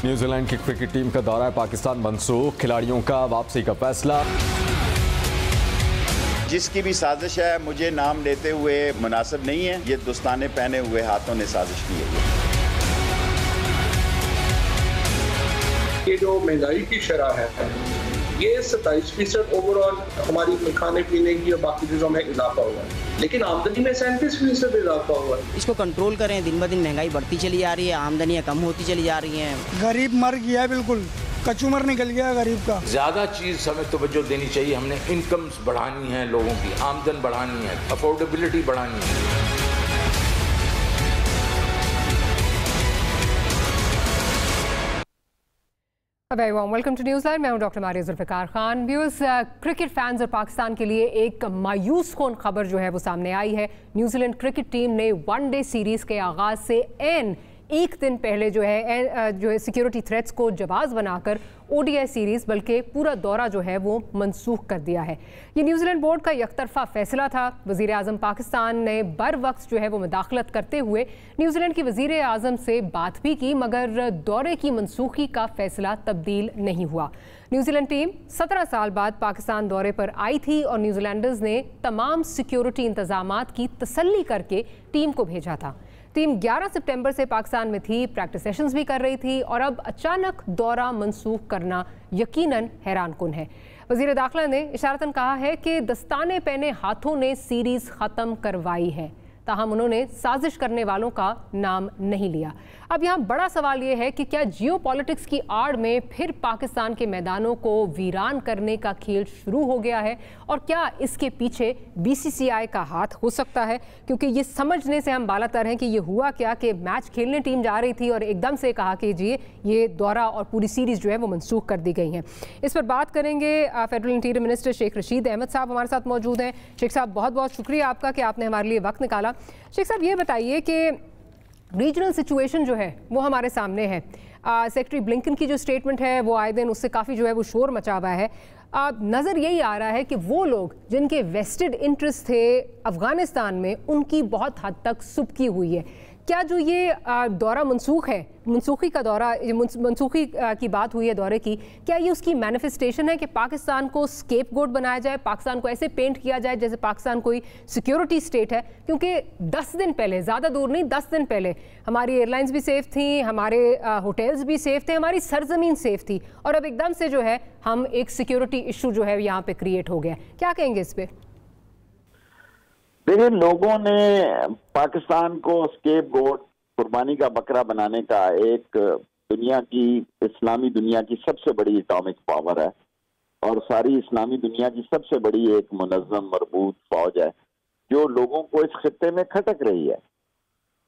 New Zealand की cricket team का दौरा पाकिस्तान मनसूख, खिलाड़ियों का वापसी का फैसला। जिसकी भी साजिश है मुझे नाम लेते हुए मुनासिब नहीं है। ये दोस्ताने पहने हुए हाथों ने साजिश की है। ये जो महंगाई की शरह है ये 27% ओवरऑल हमारी खाने पीने की और बाकी चीज़ों में इजाफा हुआ है, लेकिन आमदनी में 37% इजाफा हुआ है। इसको कंट्रोल करें, दिन ब दिन महंगाई बढ़ती चली जा रही है, आमदनियाँ कम होती चली जा रही हैं। गरीब मर गया है, बिल्कुल कचूमर निकल गया गरीब का। ज्यादा चीज हमें तवज्जो देनी चाहिए। हमने इनकम्स बढ़ानी है, लोगों की आमदन बढ़ानी है, अफोर्डेबिलिटी बढ़ानी है। Very warm welcome to news live. मैं हूं doctor Maria Zulfiqar Khan. Viewers, cricket fans और पाकिस्तान के लिए एक मायूस कौन खबर जो है वो सामने आई है। न्यूजीलैंड क्रिकेट टीम ने वनडे सीरीज के आगाज से एक दिन पहले जो है सिक्योरिटी थ्रेट्स को जवाब बनाकर ओडीआई सीरीज बल्कि पूरा दौरा जो है वो मनसूख कर दिया है। ये न्यूजीलैंड बोर्ड का एकतरफा फैसला था। वज़ीर आज़म पाकिस्तान ने बर वक्त जो है वो मुदाखलत करते हुए न्यूजीलैंड की वज़ीर आज़म से बात भी की, मगर दौरे की मनसूखी का फैसला तब्दील नहीं हुआ। न्यूजीलैंड टीम 17 साल बाद पाकिस्तान दौरे पर आई थी और न्यूजीलैंडर्स ने तमाम सिक्योरिटी इंतजामात की तसल्ली करके टीम को भेजा था। टीम 11 सितंबर से पाकिस्तान में थी, प्रैक्टिस सेशंस भी कर रही थी और अब अचानक दौरा मनसूख करना यकीनन हैरानकुन है। वज़ीर दाखिला ने इशारतन कहा है कि दस्ताने पहने हाथों ने सीरीज ख़त्म करवाई है, ताहम उन्होंने साजिश करने वालों का नाम नहीं लिया। अब यहाँ बड़ा सवाल ये है कि क्या जियोपॉलिटिक्स की आड़ में फिर पाकिस्तान के मैदानों को वीरान करने का खेल शुरू हो गया है और क्या इसके पीछे बीसीसीआई का हाथ हो सकता है? क्योंकि ये समझने से हम बालातर हैं कि ये हुआ क्या कि मैच खेलने टीम जा रही थी और एकदम से कहा कि जी ये दौरा और पूरी सीरीज़ जो है वो मनसूख कर दी गई हैं। इस पर बात करेंगे। Federal interior minister Sheikh Rashid Ahmed साहब हमारे साथ मौजूद हैं। शेख साहब, बहुत बहुत शुक्रिया आपका कि आपने हमारे लिए वक्त निकाला। शेख साहब, ये बताइए कि रीजनल सिचुएशन जो है वो हमारे सामने है। सेक्रेटरी ब्लिंकन की जो स्टेटमेंट है वो आए दिन उससे काफ़ी जो है वो शोर मचा हुआ है। नज़र यही आ रहा है कि वो लोग जिनके वेस्टेड इंटरेस्ट थे अफ़गानिस्तान में उनकी बहुत हद तक सुबकी हुई है। क्या जो ये दौरा मनसूख है, मनसूखी का दौरा, मनसूखी की बात हुई है दौरे की, क्या ये उसकी मैनिफेस्टेशन है कि पाकिस्तान को स्केप गोट बनाया जाए, पाकिस्तान को ऐसे पेंट किया जाए जैसे पाकिस्तान कोई सिक्योरिटी स्टेट है? क्योंकि 10 दिन पहले, ज़्यादा दूर नहीं, 10 दिन पहले हमारी एयरलाइंस भी सेफ थी, हमारे होटल्स भी सेफ थे, हमारी सरजमीन सेफ थी और अब एकदम से जो है हम एक सिक्योरिटी इशू जो है यहाँ पे क्रिएट हो गया। क्या कहेंगे इस पर? देखिए, लोगों ने पाकिस्तान को स्केप गोट, कुर्बानी का बकरा बनाने का एक दुनिया की, इस्लामी दुनिया की सबसे बड़ी एटॉमिक पावर है और सारी इस्लामी दुनिया की सबसे बड़ी एक मुनज़्ज़म मरबूत फौज है जो लोगों को इस खित्ते में खटक रही है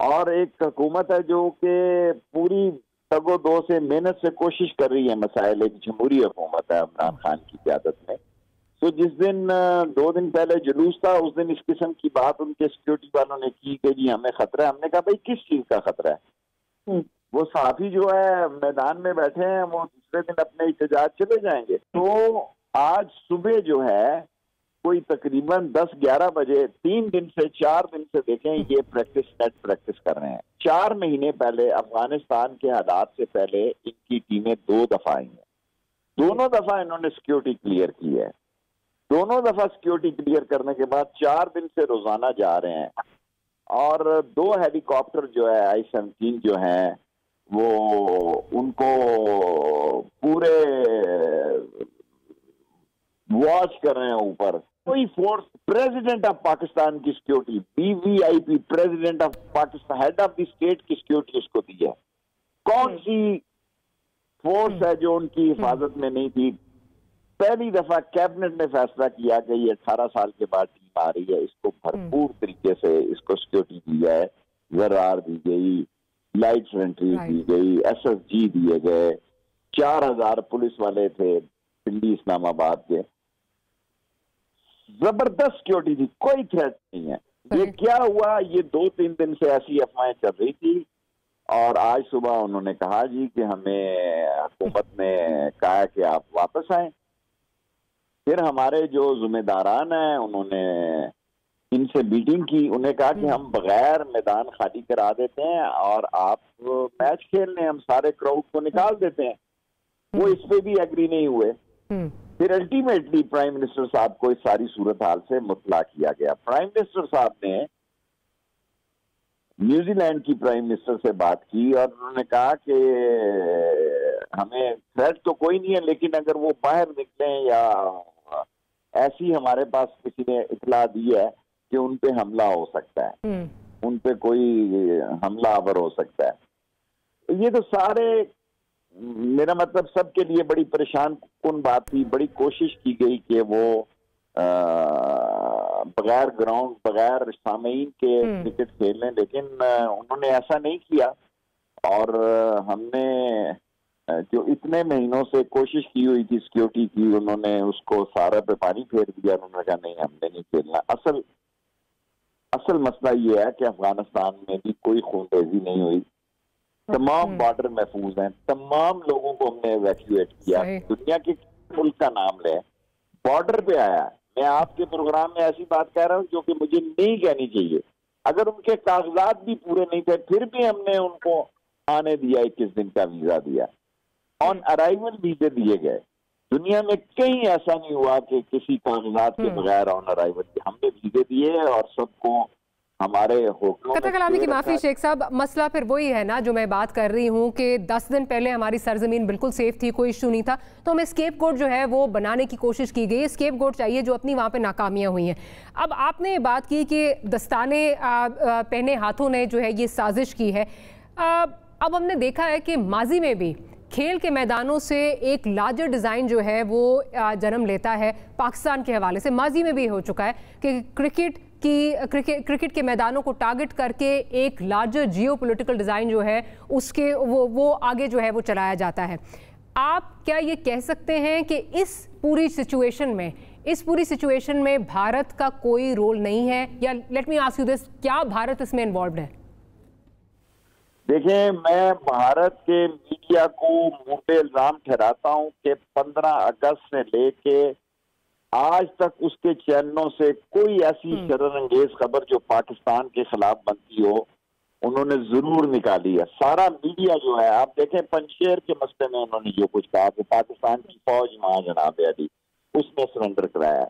और एक हुकूमत है जो कि पूरी तगो-दो से मेहनत से कोशिश कर रही है मसाइल। एक जमहूरी हुकूमत है इमरान खान की क़यादत में। तो जिस दिन 2 दिन पहले जुलूस था उस दिन इस किस्म की बात उनके सिक्योरिटी वालों ने की कि जी हमें खतरा है। हमने कहा भाई किस चीज का खतरा है? वो सहाफी जो है मैदान में बैठे हैं, वो दूसरे दिन अपने एहतजाज चले जाएंगे। तो आज सुबह जो है कोई तकरीबन 10-11 बजे 3 दिन से 4 दिन से देखें ये नेट प्रैक्टिस कर रहे हैं। 4 महीने पहले अफगानिस्तान के हालात से पहले इनकी टीमें 2 दफा आई हैं। दोनों दफा इन्होंने सिक्योरिटी क्लियर की है। दोनों दफा सिक्योरिटी क्लियर करने के बाद 4 दिन से रोजाना जा रहे हैं और 2 हेलीकॉप्टर जो है I-17 जो हैं वो उनको पूरे वॉच कर रहे हैं ऊपर। कोई फोर्स, प्रेसिडेंट ऑफ पाकिस्तान की security, VVIP, president of Pakistan, head of the state की सिक्योरिटी उसको दी है। कौन सी फोर्स है जो उनकी हिफाजत में नहीं थी? पहली दफा कैबिनेट ने फैसला किया कि ये 18 साल के बाद टीम आ रही है, इसको भरपूर तरीके से इसको सिक्योरिटी दी जाए, जरार दी गई, लाइट सेंट्री दी गई, SSG दिए गए, 4000 पुलिस वाले थे पिंडी इस्लामाबाद के। जबरदस्त सिक्योरिटी थी, कोई थ्रेट नहीं है। ये क्या हुआ? ये 2-3 दिन से ऐसी अफवाहें चल रही थी और आज सुबह उन्होंने कहा जी कि हमें हुकूमत ने कहा कि आप वापस आए। फिर हमारे जो जिम्मेदारान हैं उन्होंने इनसे मीटिंग की, उन्हें कहा कि हम बगैर मैदान खाली करा देते हैं और आप मैच खेलने, हम सारे क्राउड को निकाल देते हैं। वो इस पे भी एग्री नहीं हुए। फिर अल्टीमेटली प्राइम मिनिस्टर साहब को इस सारी सूरत हाल से मुतला किया गया। प्राइम मिनिस्टर साहब ने न्यूजीलैंड की प्राइम मिनिस्टर से बात की और उन्होंने कहा कि हमें थ्रेट तो कोई नहीं है, लेकिन अगर वो बाहर निकले या ऐसी हमारे पास किसी ने इतला दी है कि उन पे हमला हो सकता है, उन पे कोई हमलावर हो सकता है। ये तो सारे, मेरा मतलब सबके लिए बड़ी परेशान कुन बात थी। बड़ी कोशिश की गई कि वो बगैर ग्राउंड, बगैर सामीन के क्रिकेट खेल लें, लेकिन उन्होंने ऐसा नहीं किया। और हमने जो इतने महीनों से कोशिश की हुई थी सिक्योरिटी की, उन्होंने उसको सारा पे पानी फेर दिया। उन्होंने कहा नहीं, हमने नहीं खेलना। असल मसला ये है कि अफगानिस्तान में भी कोई खूनरेजी नहीं हुई, तमाम बॉर्डर महफूज हैं, तमाम लोगों को हमने इवैक्यूएट किया। दुनिया के मुल्क का नाम ले, बॉर्डर पे आया। मैं आपके प्रोग्राम में ऐसी बात कह रहा हूँ जो कि मुझे नहीं कहनी चाहिए। अगर उनके कागजात भी पूरे नहीं थे, फिर भी हमने उनको आने दिया, 21 दिन का वीजा दिया, ऑन अराइवल वीजे दिए गए। दुनिया में कहीं ऐसा नहीं हुआ कि किसी कागजात के बगैर ऑन अराइवल, हमने वीजे दिए और सबको हमारे हुक्मों कतर कलामी की माफी शेख साहब, मसला फिर वही है ना जो मैं बात कर रही हूँ कि 10 दिन पहले हमारी सरजमीन बिल्कुल सेफ थी, कोई इशू नहीं था, तो हमें स्केप गोट जो है वो बनाने की कोशिश की गई। स्केप गोट चाहिए जो अपनी वहाँ पे नाकामियाँ हुई हैं। अब आपने बात की कि दस्ताने पहने हाथों ने जो है ये साजिश की है। अब हमने देखा है कि माजी में भी खेल के मैदानों से एक लार्जर डिज़ाइन जो है वो जन्म लेता है पाकिस्तान के हवाले से। माजी में भी हो चुका है कि क्रिकेट के मैदानों को टारगेट करके एक लार्जर जियोपॉलिटिकल डिज़ाइन जो है उसके वो आगे जो है वो चलाया जाता है। आप क्या ये कह सकते हैं कि इस पूरी सिचुएशन में भारत का कोई रोल नहीं है, या let me ask you this, क्या भारत इसमें इन्वॉल्व्ड है? देखिए, मैं भारत के मीडिया को मुंह पे इल्जाम ठहराता हूं कि 15 अगस्त से लेके आज तक उसके चैनलों से कोई ऐसी शर्मअंगेज खबर जो पाकिस्तान के खिलाफ बनती हो, उन्होंने जरूर निकाली है। सारा मीडिया जो है, आप देखें पंजशेर के मसले में उन्होंने जो कुछ कहा कि पाकिस्तान की फौज वहां जनाब अली उसने सरेंडर कराया।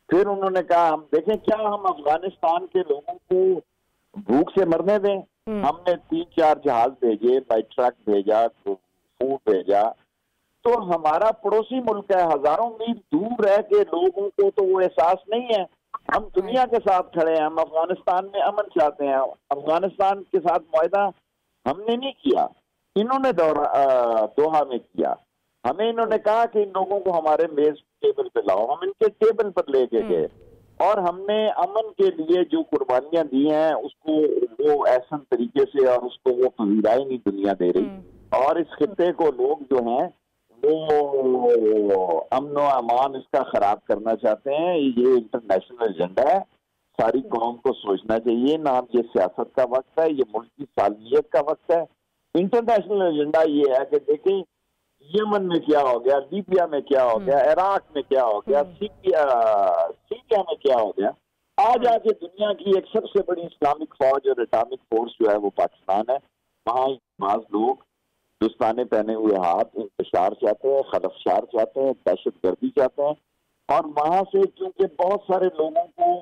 फिर उन्होंने कहा, हम देखें क्या हम अफगानिस्तान के लोगों को भूख से मरने दें? हमने 3-4 जहाज भेजे, बाई ट्रक भेजा, फूड भेजा, तो हमारा पड़ोसी मुल्क है, हजारों मील दूर रह के लोगों को तो वो एहसास नहीं है। हम दुनिया के साथ खड़े हैं, हम अफगानिस्तान में अमन चाहते हैं, अफगानिस्तान के साथ मुआहदा हमने नहीं किया, इन्होंने दोहा में किया। हमें इन्होंने कहा कि इन लोगों को हमारे मेज टेबल पे लाओ, हम इनके टेबल पर लेके गए और हमने अमन के लिए जो कुर्बानियां दी हैं उसको वो ऐसा तरीके से, और उसको वो पजीराई नहीं दुनिया दे रही। और इस खित्ते को लोग जो हैं वो अमन व अमान इसका खराब करना चाहते हैं। ये इंटरनेशनल एजेंडा है, सारी कौम को सोचना चाहिए ना। ये सियासत का वक्त है, ये मुल्क की सालमियत का वक्त है। इंटरनेशनल एजेंडा ये है कि देखें यमन में क्या हो गया, लीबिया में क्या हो गया, इराक में क्या हो गया, सीरिया में क्या हो गया। आज आके दुनिया की एक सबसे बड़ी इस्लामिक फौज और एटॉमिक फोर्स जो है वो पाकिस्तान है। वहाँ बाज लोग दस्ताने पहने हुए हाथ इंतशार चाहते हैं, खलफशार चाहते हैं, दहशतगर्दी चाहते हैं। और वहां से क्योंकि बहुत सारे लोगों को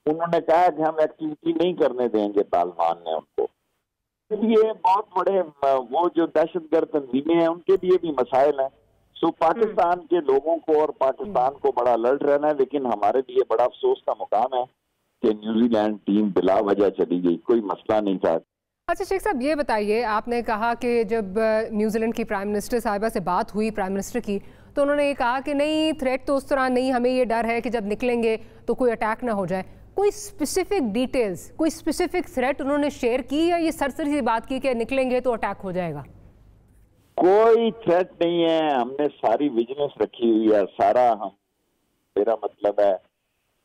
उन्होंने कहा कि हम एक्टिविटी नहीं करने देंगे, तालिबान ने उनको, ये बहुत बड़े वो जो दहशतगर्द तंजीमें हैं उनके लिए भी मसाइल हैं। सो पाकिस्तान के लोगों को और पाकिस्तान को बड़ा अलर्ट रहना है। लेकिन हमारे लिए बड़ा अफसोस का मुकाम है कि न्यूजीलैंड टीम बिला वजह चली गई, कोई मसला नहीं था। अच्छा शेख साहब, ये बताइए, आपने कहा कि जब न्यूजीलैंड की प्राइम मिनिस्टर साहिबा से बात हुई प्राइम मिनिस्टर की, तो उन्होंने ये कहा कि नहीं, थ्रेट तो उस तरह नहीं, हमें ये डर है कि जब निकलेंगे तो कोई अटैक ना हो जाए। कोई स्पेसिफिक डिटेल्स, कोई स्पेसिफिक थ्रेट उन्होंने शेयर की, या ये सरसरी सी बात की कि निकलेंगे तो अटैक हो जाएगा? कोई थ्रेट नहीं है, हमने सारी विजिलेंस रखी हुई है, सारा मेरा मतलब है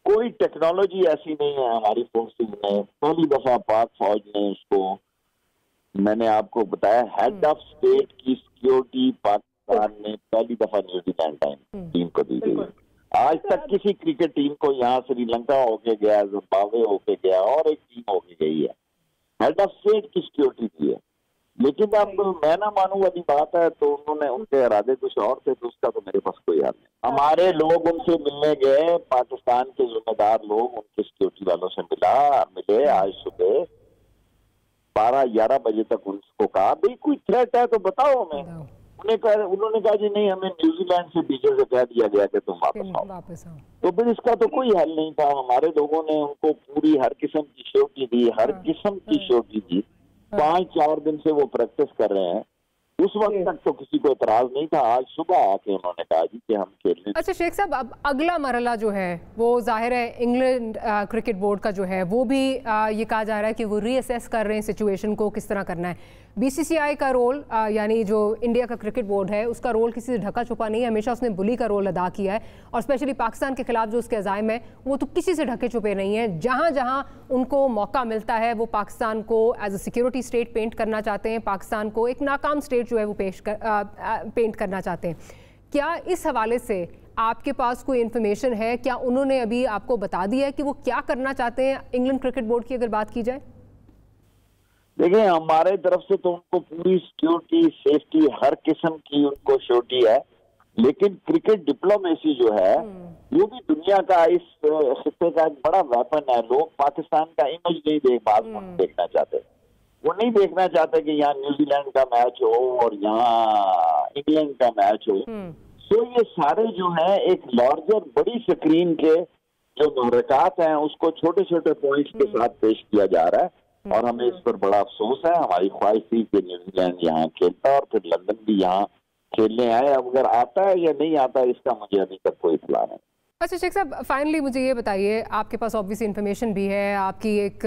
कोई टेक्नोलॉजी ऐसी नहीं है हमारी फोर्सेज में। पहली दफा पाक फौज ने उसको, मैंने आपको बताया, हेड ऑफ स्टेट की सिक्योरिटी पाकिस्तान ने पहली दफा न्यूजीलैंड टीम को दी गई। आज तक किसी क्रिकेट टीम को यहाँ श्रीलंका होके गया, जिम्बाब्वे होके गया और एक टीम होके गई है, हेड ऑफ स्टेट की सिक्योरिटी दी है। लेकिन अब मैं ना मानूं वाली बात है, तो उन्होंने, उनके इरादे कुछ और थे, तो उसका तो मेरे पास कोई हाल नहीं। हमारे लोग उनसे मिलने गए, पाकिस्तान के जिम्मेदार लोग उनके सिक्योरिटी वालों से मिले आज सुबह 12-11 बजे तक। उनको कहा भाई कोई थ्रेट है तो बताओ हमें। उन्होंने कहा जी नहीं, हमें न्यूजीलैंड से पीछे से कह दिया गया कि तुम वापस आओ। तो फिर इसका तो कोई हल नहीं था। हमारे लोगों ने उनको पूरी हर किस्म की श्योरिटी दी, हर किस्म की श्योरिटी दी। 5-4 दिन से वो प्रैक्टिस कर रहे हैं। उस वक्त तक तो किसी को एतराज नहीं था। आज सुबह आके उन्होंने कहा जी कि हम खेलने। अच्छा शेख साहब, अब अगला मरहला जो है वो जाहिर है इंग्लैंड क्रिकेट बोर्ड का जो है वो भी ये कहा जा रहा है कि वो रीअसेस कर रहे हैं सिचुएशन को, किस तरह करना है। बीसीसीआई का रोल यानी जो इंडिया का क्रिकेट बोर्ड है उसका रोल किसी से ढका छुपा नहीं है, हमेशा उसने बुली का रोल अदा किया है। और स्पेशली पाकिस्तान के खिलाफ जो उसके अज़ाइम है वो तो किसी से ढके छुपे नहीं है। जहाँ जहाँ उनको मौका मिलता है वो पाकिस्तान को as a security state paint करना चाहते हैं, पाकिस्तान को एक नाकाम स्टेट जो है वो पेंट करना चाहते हैं। क्या इस हवाले से आपके पास कोई इन्फॉर्मेशन है? क्या उन्होंने अभी आपको बता दिया है कि वो क्या करना चाहते हैं इंग्लैंड क्रिकेट बोर्ड की, अगर बात की जाए? देखिए, हमारे तरफ से तो उनको पूरी सिक्योरिटी, सेफ्टी, हर किस्म की उनको श्योरिटी है। लेकिन क्रिकेट डिप्लोमेसी जो है वो भी दुनिया का, इस खित्ते का एक बड़ा वेपन है। लोग पाकिस्तान का इमेज नहीं देखना चाहते। वो नहीं देखना चाहते कि यहाँ न्यूजीलैंड का मैच हो और यहाँ इंग्लैंड का मैच हो। तो ये सारे जो है एक लार्जर, बड़ी स्क्रीन के जो मुहर्रकात हैं उसको छोटे छोटे पॉइंट्स के साथ पेश किया जा रहा है। और हमें इस पर बड़ा अफसोस है। हमारी ख्वाहिश थी कि न्यूजीलैंड यहाँ खेलता और फिर लंदन भी यहाँ खेलने आए। अब अगर आता है या नहीं आता इसका मुझे अभी तक कोई इत्तला नहीं। अच्छा शेख साहब, फाइनली मुझे ये बताइए, आपके पास ऑब्वियसली इन्फॉर्मेशन भी है, आपकी एक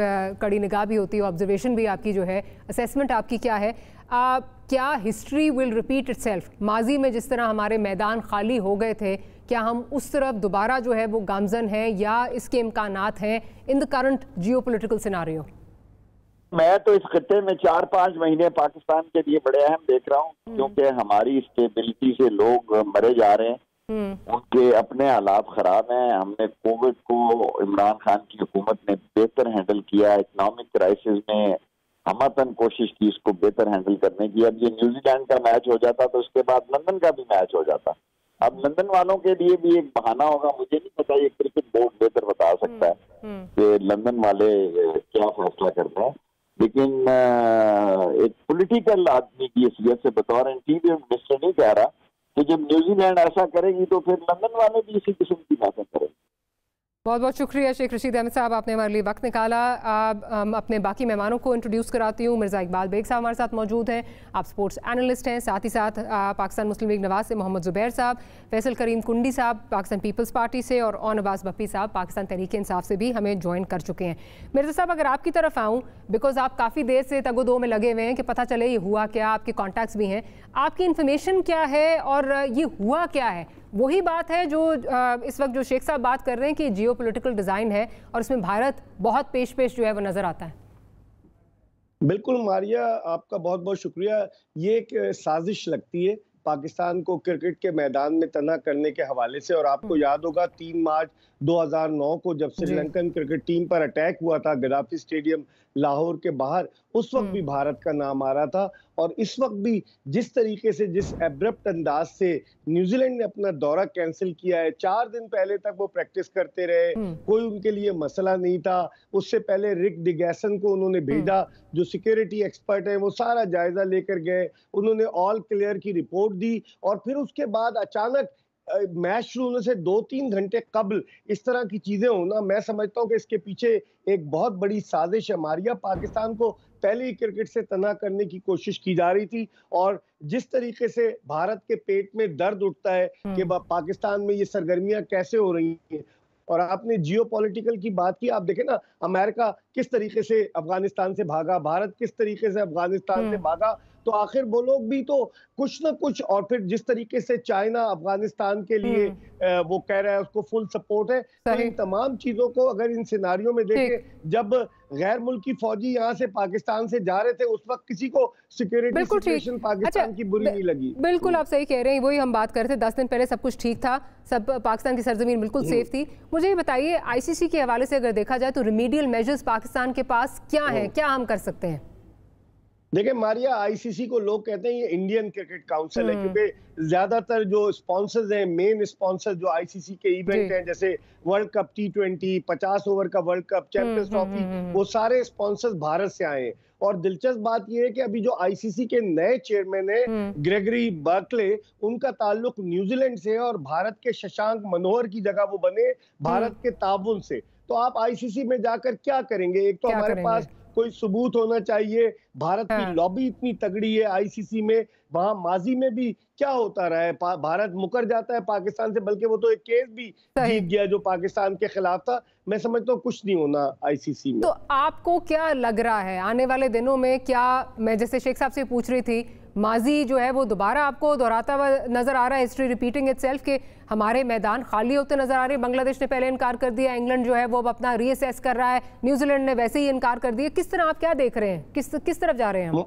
कड़ी निगाह भी होती है, ऑब्जर्वेशन भी आपकी जो है, असेसमेंट आपकी क्या है? क्या हिस्ट्री विल रिपीट इटसेल्फ? माजी में जिस तरह हमारे मैदान खाली हो गए थे, क्या हम उस तरफ दोबारा जो है वो गामजन हैं या इसके इम्कानात हैं in the current geopolitical scenario? मैं तो इस खत्ते में 4-5 महीने पाकिस्तान के लिए बड़े अहम देख रहा हूँ, क्योंकि हमारी स्टेबिलिटी से लोग मरे जा रहे हैं। उनके अपने हालात खराब हैं। हमने कोविड को, इमरान खान की हुकूमत ने बेहतर हैंडल किया। इकोनॉमिक क्राइसिस में हमतन कोशिश की इसको बेहतर हैंडल करने की। अब ये न्यूजीलैंड का मैच हो जाता तो उसके बाद लंदन का भी मैच हो जाता। अब लंदन वालों के लिए भी एक बहाना होगा। मुझे नहीं पता, ये क्रिकेट बोर्ड बेहतर बता सकता है कि लंदन वाले क्या फैसला करते हैं। लेकिन एक पॉलिटिकल आदमी की हैसियत से बतौर इंटीरियर मिनिस्टर नहीं कह रहा कि जब न्यूजीलैंड ऐसा करेगी तो फिर लंदन वाले भी इसी किस्म की बातें करेंगे। बहुत बहुत शुक्रिया शेख रशीद अहमद साहब, आपने हमारे लिए वक्त निकाला। अपने बाकी मेहमानों को इंट्रोड्यूस कराती हूँ। मिर्ज़ा इकबाल बेग साहब हमारे साथ मौजूद हैं, आप स्पोर्ट्स एनालिस्ट हैं। साथ ही साथ पाकिस्तान मुस्लिम लीग नवाज से मोहम्मद ज़ुबैर साहब, फैसल करीम कुंडी साहब पाकिस्तान पीपल्स पार्टी से और नवाज बप्पी साहब पाकिस्तान तहरीक इंसाफ से भी हमें ज्वाइन कर चुके हैं। मिर्ज़ा साहब, अगर आपकी तरफ आऊँ, बिकॉज आप काफ़ी देर से तगो-दो में लगे हुए हैं कि पता चले ये हुआ क्या, आपके कॉन्टैक्ट्स भी हैं, आपकी इन्फॉर्मेशन क्या है और ये हुआ क्या है? वही बात है जो इस वक्त जो शेख साहब बात कर रहे हैं कि जियोपॉलिटिकल डिज़ाइन है और इसमें भारत बहुत पेश जो है वो नज़र आता है। बिल्कुल मारिया, आपका बहुत बहुत शुक्रिया। ये एक साजिश लगती है पाकिस्तान को क्रिकेट के मैदान में तना करने के हवाले से। और आपको याद होगा 3 मार्च 2009 को जब श्रीलंकन क्रिकेट टीम पर अटैक हुआ था गद्दाफी स्टेडियम लाहौर के बाहर, उस वक्त भी भारत का नाम आ रहा था। और इस वक्त भी जिस तरीके से, जिस एब्रप्ट अंदाज से न्यूजीलैंड ने अपना दौरा कैंसिल किया है, 4 दिन पहले तक वो प्रैक्टिस करते रहे, कोई उनके लिए मसला नहीं था। उससे पहले रिक डिगैसन को उन्होंने भेजा, जो सिक्योरिटी एक्सपर्ट है, वो सारा जायजा लेकर गए, उन्होंने ऑल क्लियर की रिपोर्ट दी। और फिर उसके बाद अचानक मैच शुरू होने से 2-3 घंटे कबल इस तरह की चीजें होना, मैं समझता हूं कि इसके पीछे एक बहुत बड़ी साजिश है। मारिया, पाकिस्तान को पहले ही क्रिकेट से तना करने की कोशिश की जा रही थी। और जिस तरीके से भारत के पेट में दर्द उठता है कि पाकिस्तान में ये सरगर्मियां कैसे हो रही हैं। और आपने जियोपॉलिटिकल की बात की, आप देखें ना, अमेरिका किस तरीके से अफगानिस्तान से भागा, भारत किस तरीके से अफगानिस्तान से भागा। तो आखिर वो लोग भी तो कुछ ना कुछ, और फिर जिस तरीके से चाइना अफगानिस्तान के लिए वो कह रहा है उसको फुल सपोर्ट है, तो इन तमाम चीजों को अगर इन सिनारियों में देखें, जब गैर मुल्की फौजी यहाँ से पाकिस्तान से जा रहे थे उस वक्त किसी को सिक्योरिटी सिचुएशन पाकिस्तान की बुरी नहीं लगी। बिल्कुल आप सही कह रहे हैं, वही हम बात कर रहे थे। 10 दिन पहले सब कुछ ठीक था, सब पाकिस्तान की सरजमीन बिल्कुल सेफ थी। मुझे ये बताइए, आईसीसी के हवाले से अगर देखा जाए तो रिमीडियल मेजर्स पाकिस्तान के पास क्या है, क्या हम कर सकते हैं? देखिए मारिया, आईसीसी को लोग कहते हैं ये इंडियन क्रिकेट काउंसिल है, क्योंकि ज्यादातर जो स्पॉन्सर्स हैं, मेन स्पॉन्सर जो आईसीसी के इवेंट हैं, जैसे वर्ल्ड कप T20, 50 ओवर का वर्ल्ड कप, चैंपियंस ट्रॉफी, वो सारे स्पॉन्सर्स भारत से आए हैं। और दिलचस्प बात यह है कि अभी जो आईसीसी के नए चेयरमैन है ग्रेगरी बर्कले, उनका ताल्लुक न्यूजीलैंड से है और भारत के शशांक मनोहर की जगह वो बने भारत के ताउन से। तो आप आईसीसी में जाकर क्या करेंगे? एक तो हमारे पास कोई सबूत होना चाहिए। भारत की लॉबी इतनी तगड़ी है आईसीसी में, वहां माजी में भी क्या होता रहा है, भारत मुकर जाता है पाकिस्तान से, बल्कि वो तो एक केस भी जीत गया जो पाकिस्तान के खिलाफ था। मैं समझता हूँ कुछ नहीं होना आईसीसी में। तो आपको क्या लग रहा है आने वाले दिनों में? क्या, मैं जैसे शेख साहब से पूछ रही थी, माजी जो है वो दोबारा आपको दोहराता हुआ नजर आ रहा है, हिस्ट्री रिपीटिंग इटसेल्फ, के हमारे मैदान खाली होते नजर आ रहे हैं? बांग्लादेश ने पहले इनकार कर दिया, इंग्लैंड जो है वो अब अपना रीअसेस कर रहा है, न्यूजीलैंड ने वैसे ही इनकार कर दिया। किस तरह आप क्या देख रहे हैं, किस तरफ जा रहे हैं हम?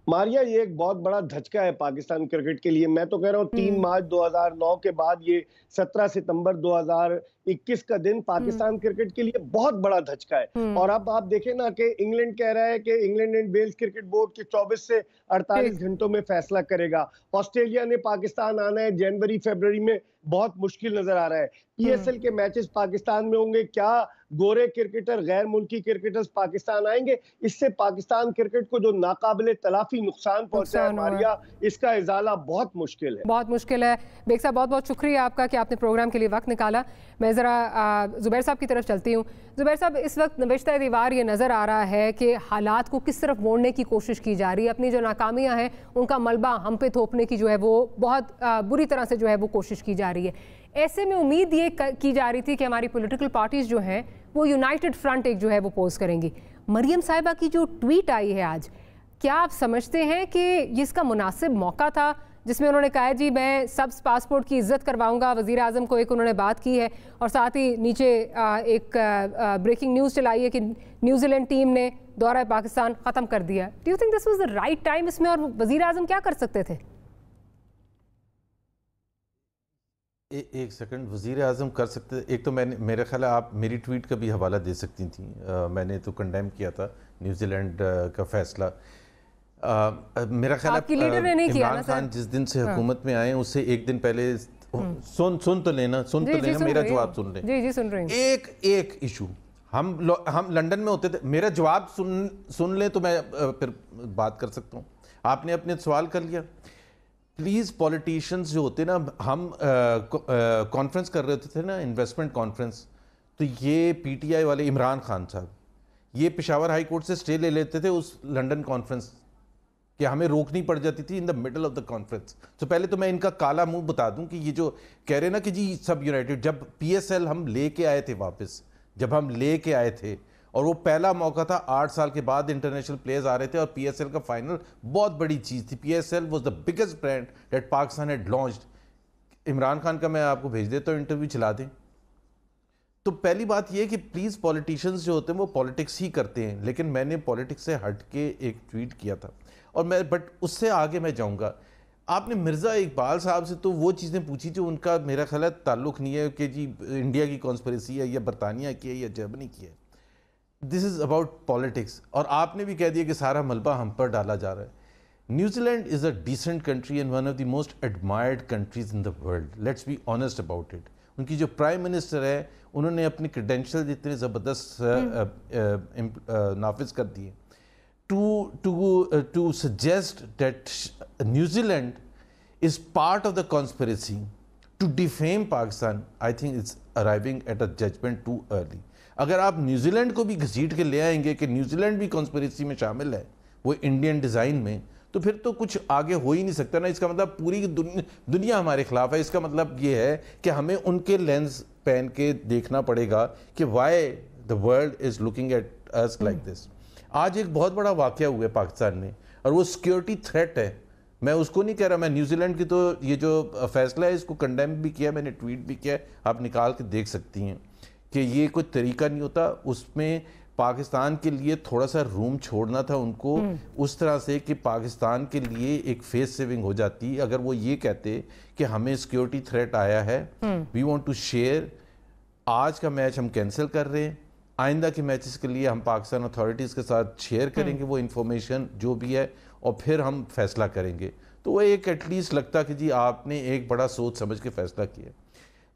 मारिया, ये एक बहुत बड़ा धचका है पाकिस्तान क्रिकेट के लिए। मैं तो कह रहा हूँ 3 मार्च 2009 के बाद ये 17 सितंबर 2021 का दिन पाकिस्तान क्रिकेट के लिए बहुत बड़ा धचका है। और अब आप देखें ना कि इंग्लैंड कह रहा है कि England and Wales cricket board के 24 से 48 घंटों में फैसला करेगा। ऑस्ट्रेलिया ने पाकिस्तान आना है जनवरी फरवरी में, बहुत मुश्किल नजर आ रहा है। पीएसएल के मैचेस पाकिस्तान में होंगे, क्या गोरे क्रिकेटर, गैर मुल्की क्रिकेटर्स पाकिस्तान आएंगे? इससे पाकिस्तान क्रिकेट को जो नाकाबिले तलाफी नुकसान पहुंचा है मारिया, इसका इजाला बहुत मुश्किल है, बहुत मुश्किल है। बेग साहब, बहुत बहुत शुक्रिया आपका कि आपने प्रोग्राम के लिए वक्त निकाला। मैं ज़रा जुबैर साहब की तरफ चलती हूँ। जुबैर साहब, इस वक्त नविश्ता दीवार ये नज़र आ रहा है कि हालात को किस तरफ मोड़ने की कोशिश की जा रही है, अपनी जो नाकामियाँ हैं उनका मलबा हम पे थोपने की जो है वो बहुत बुरी तरह से जो है वो कोशिश की जा रही है। ऐसे में उम्मीद ये की जा रही थी कि हमारी पॉलिटिकल पार्टीज जो हैं वो यूनाइटेड फ्रंट एक जो है वो पोज करेंगी। मरियम साहिबा की जो ट्वीट आई है आज, क्या आप समझते हैं कि ये इसका मुनासिब मौका था, जिसमें उन्होंने कहा है जी मैं सब पासपोर्ट की इज्जत करवाऊंगा, वज़ीर आज़म को एक उन्होंने बात की है, और साथ ही नीचे एक ब्रेकिंग न्यूज़ चलाई है कि न्यूजीलैंड टीम ने दौरा पाकिस्तान ख़त्म कर दिया। Do you think this was the right time इसमें, और वज़ीर आज़म क्या कर सकते थे? एक सेकंड, वज़ीर आज़म कर सकते, एक तो मैंने, मेरे ख्याल है आप मेरी ट्वीट का भी हवाला दे सकती थी। मैंने तो कंडेम किया था न्यूजीलैंड का फैसला। मेरा ख्याल है इमरान खान जिस दिन से हुकूमत में आए उससे एक दिन पहले सुन तो लेना मेरा जवाब सुन लें। जी सुन रहे हैं। एक इशू, हम लंदन में होते थे, मेरा जवाब सुन लें तो मैं फिर बात कर सकता हूँ। आपने अपने सवाल कर लिया। प्लीज़ पॉलिटिशियंस जो होते ना, हम कॉन्फ्रेंस कर रहे थे ना, इन्वेस्टमेंट कॉन्फ्रेंस, तो ये पीटीआई वाले इमरान खान साहब ये पेशावर हाई कोर्ट से स्टे ले लेते थे उस लंदन कॉन्फ्रेंस कि हमें रोकनी पड़ जाती थी in the middle of the conference. तो पहले तो मैं इनका काला मुंह बता दूं कि ये जो कह रहे ना कि जी सब यूनाइटेड, जब पीएसएल हम लेके आए थे वापस, जब हम लेके आए थे, और वो पहला मौका था 8 साल के बाद इंटरनेशनल प्लेयर्स आ रहे थे और पीएसएल का फाइनल बहुत बड़ी चीज़ थी। PSL was the biggest brand that Pakistan had launched. Imran Khan का मैं आपको भेज देता हूँ, इंटरव्यू चला दें। तो पहली बात ये कि प्लीज़ पॉलिटिशियंस जो होते हैं वो पॉलिटिक्स ही करते हैं, लेकिन मैंने पॉलिटिक्स से हट के एक ट्वीट किया था और मैं, बट उससे आगे मैं जाऊँगा। आपने मिर्ज़ा इकबाल साहब से तो वो चीज़ें पूछी जो उनका मेरा ख्याल है ताल्लुक़ नहीं है कि जी इंडिया की कॉन्स्पिरेसी है या बरतानिया की है या जर्मनी की है। This is about politics. और आपने भी कह दिया कि सारा मलबा हम पर डाला जा रहा है। New Zealand is a decent country and one of the most admired countries in the world. Let's be honest about it. उनकी जो प्राइम मिनिस्टर है उन्होंने अपनी क्रेडेंशियल इतने ज़बरदस्त नाफिज कर दिए। To suggest that New Zealand is part of the conspiracy to defame Pakistan, I think it's arriving at a judgment too early. अगर आप न्यूजीलैंड को भी घसीट के ले आएंगे कि न्यूजीलैंड भी कॉन्स्पिरेसी में शामिल है, वो इंडियन डिज़ाइन में, तो फिर तो कुछ आगे हो ही नहीं सकता ना। इसका मतलब पूरी दुनिया हमारे खिलाफ है। इसका मतलब ये है कि हमें उनके लेंस पहन के देखना पड़ेगा कि why the world is looking at us like this. आज एक बहुत बड़ा वाक़या हुआ है पाकिस्तान में। और वो सिक्योरिटी थ्रेट है। मैं उसको नहीं कह रहा, मैं न्यूजीलैंड की तो ये जो फैसला है इसको कंडेम भी किया, मैंने ट्वीट भी किया, आप निकाल के देख सकती हैं कि ये कोई तरीका नहीं होता। उसमें पाकिस्तान के लिए थोड़ा सा रूम छोड़ना था उनको उस तरह से कि पाकिस्तान के लिए एक फेस सेविंग हो जाती। अगर वो ये कहते कि हमें सिक्योरिटी थ्रेट आया है, वी वांट टू शेयर, आज का मैच हम कैंसिल कर रहे हैं, आइंदा के मैचेस के लिए हम पाकिस्तान अथॉरिटीज़ के साथ शेयर करेंगे वो इन्फॉर्मेशन जो भी है और फिर हम फैसला करेंगे, तो वो एक एटलीस्ट लगता कि जी आपने एक बड़ा सोच समझ के फैसला किया।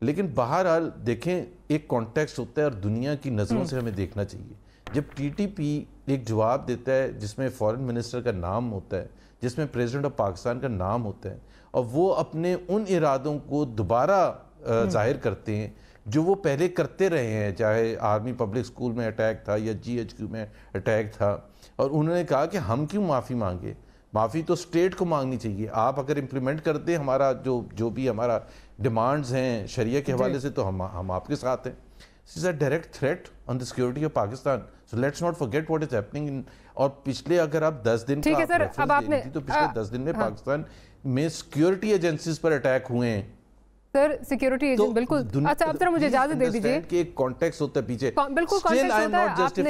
लेकिन बहरहाल देखें, एक कॉन्टेक्स्ट होता है और दुनिया की नज़रों से हमें देखना चाहिए। जब टीटीपी एक जवाब देता है जिसमें फॉरेन मिनिस्टर का नाम होता है, जिसमें प्रेसिडेंट ऑफ पाकिस्तान का नाम होता है, और वो अपने उन इरादों को दोबारा जाहिर करते हैं जो वो पहले करते रहे हैं, चाहे आर्मी पब्लिक स्कूल में अटैक था या GHQ में अटैक था, और उन्होंने कहा कि हम क्यों माफ़ी मांगे, माफ़ी तो स्टेट को मांगनी चाहिए। आप अगर इम्प्लीमेंट करते हमारा जो भी हमारा डिमांड्स हैं शरिया के हवाले से, तो हम आपके साथ हैं। This is a direct threat on the security of Pakistan. So let's not forget what is happening in, और पिछले अगर आप 10 दिन का रेफरेंस दे रही थी, तो पिछले 10 दिन में पाकिस्तान में सिक्योरिटी एजेंसीज पर अटैक हुए हैं। सर सिक्योरिटी एजेंट बिल्कुल। अच्छा आप जरा मुझे इजाजत दे दीजिए कि एक कॉन्टेक्स्ट होता है पीछे, बिल्कुल कॉन्टेक्स्ट होता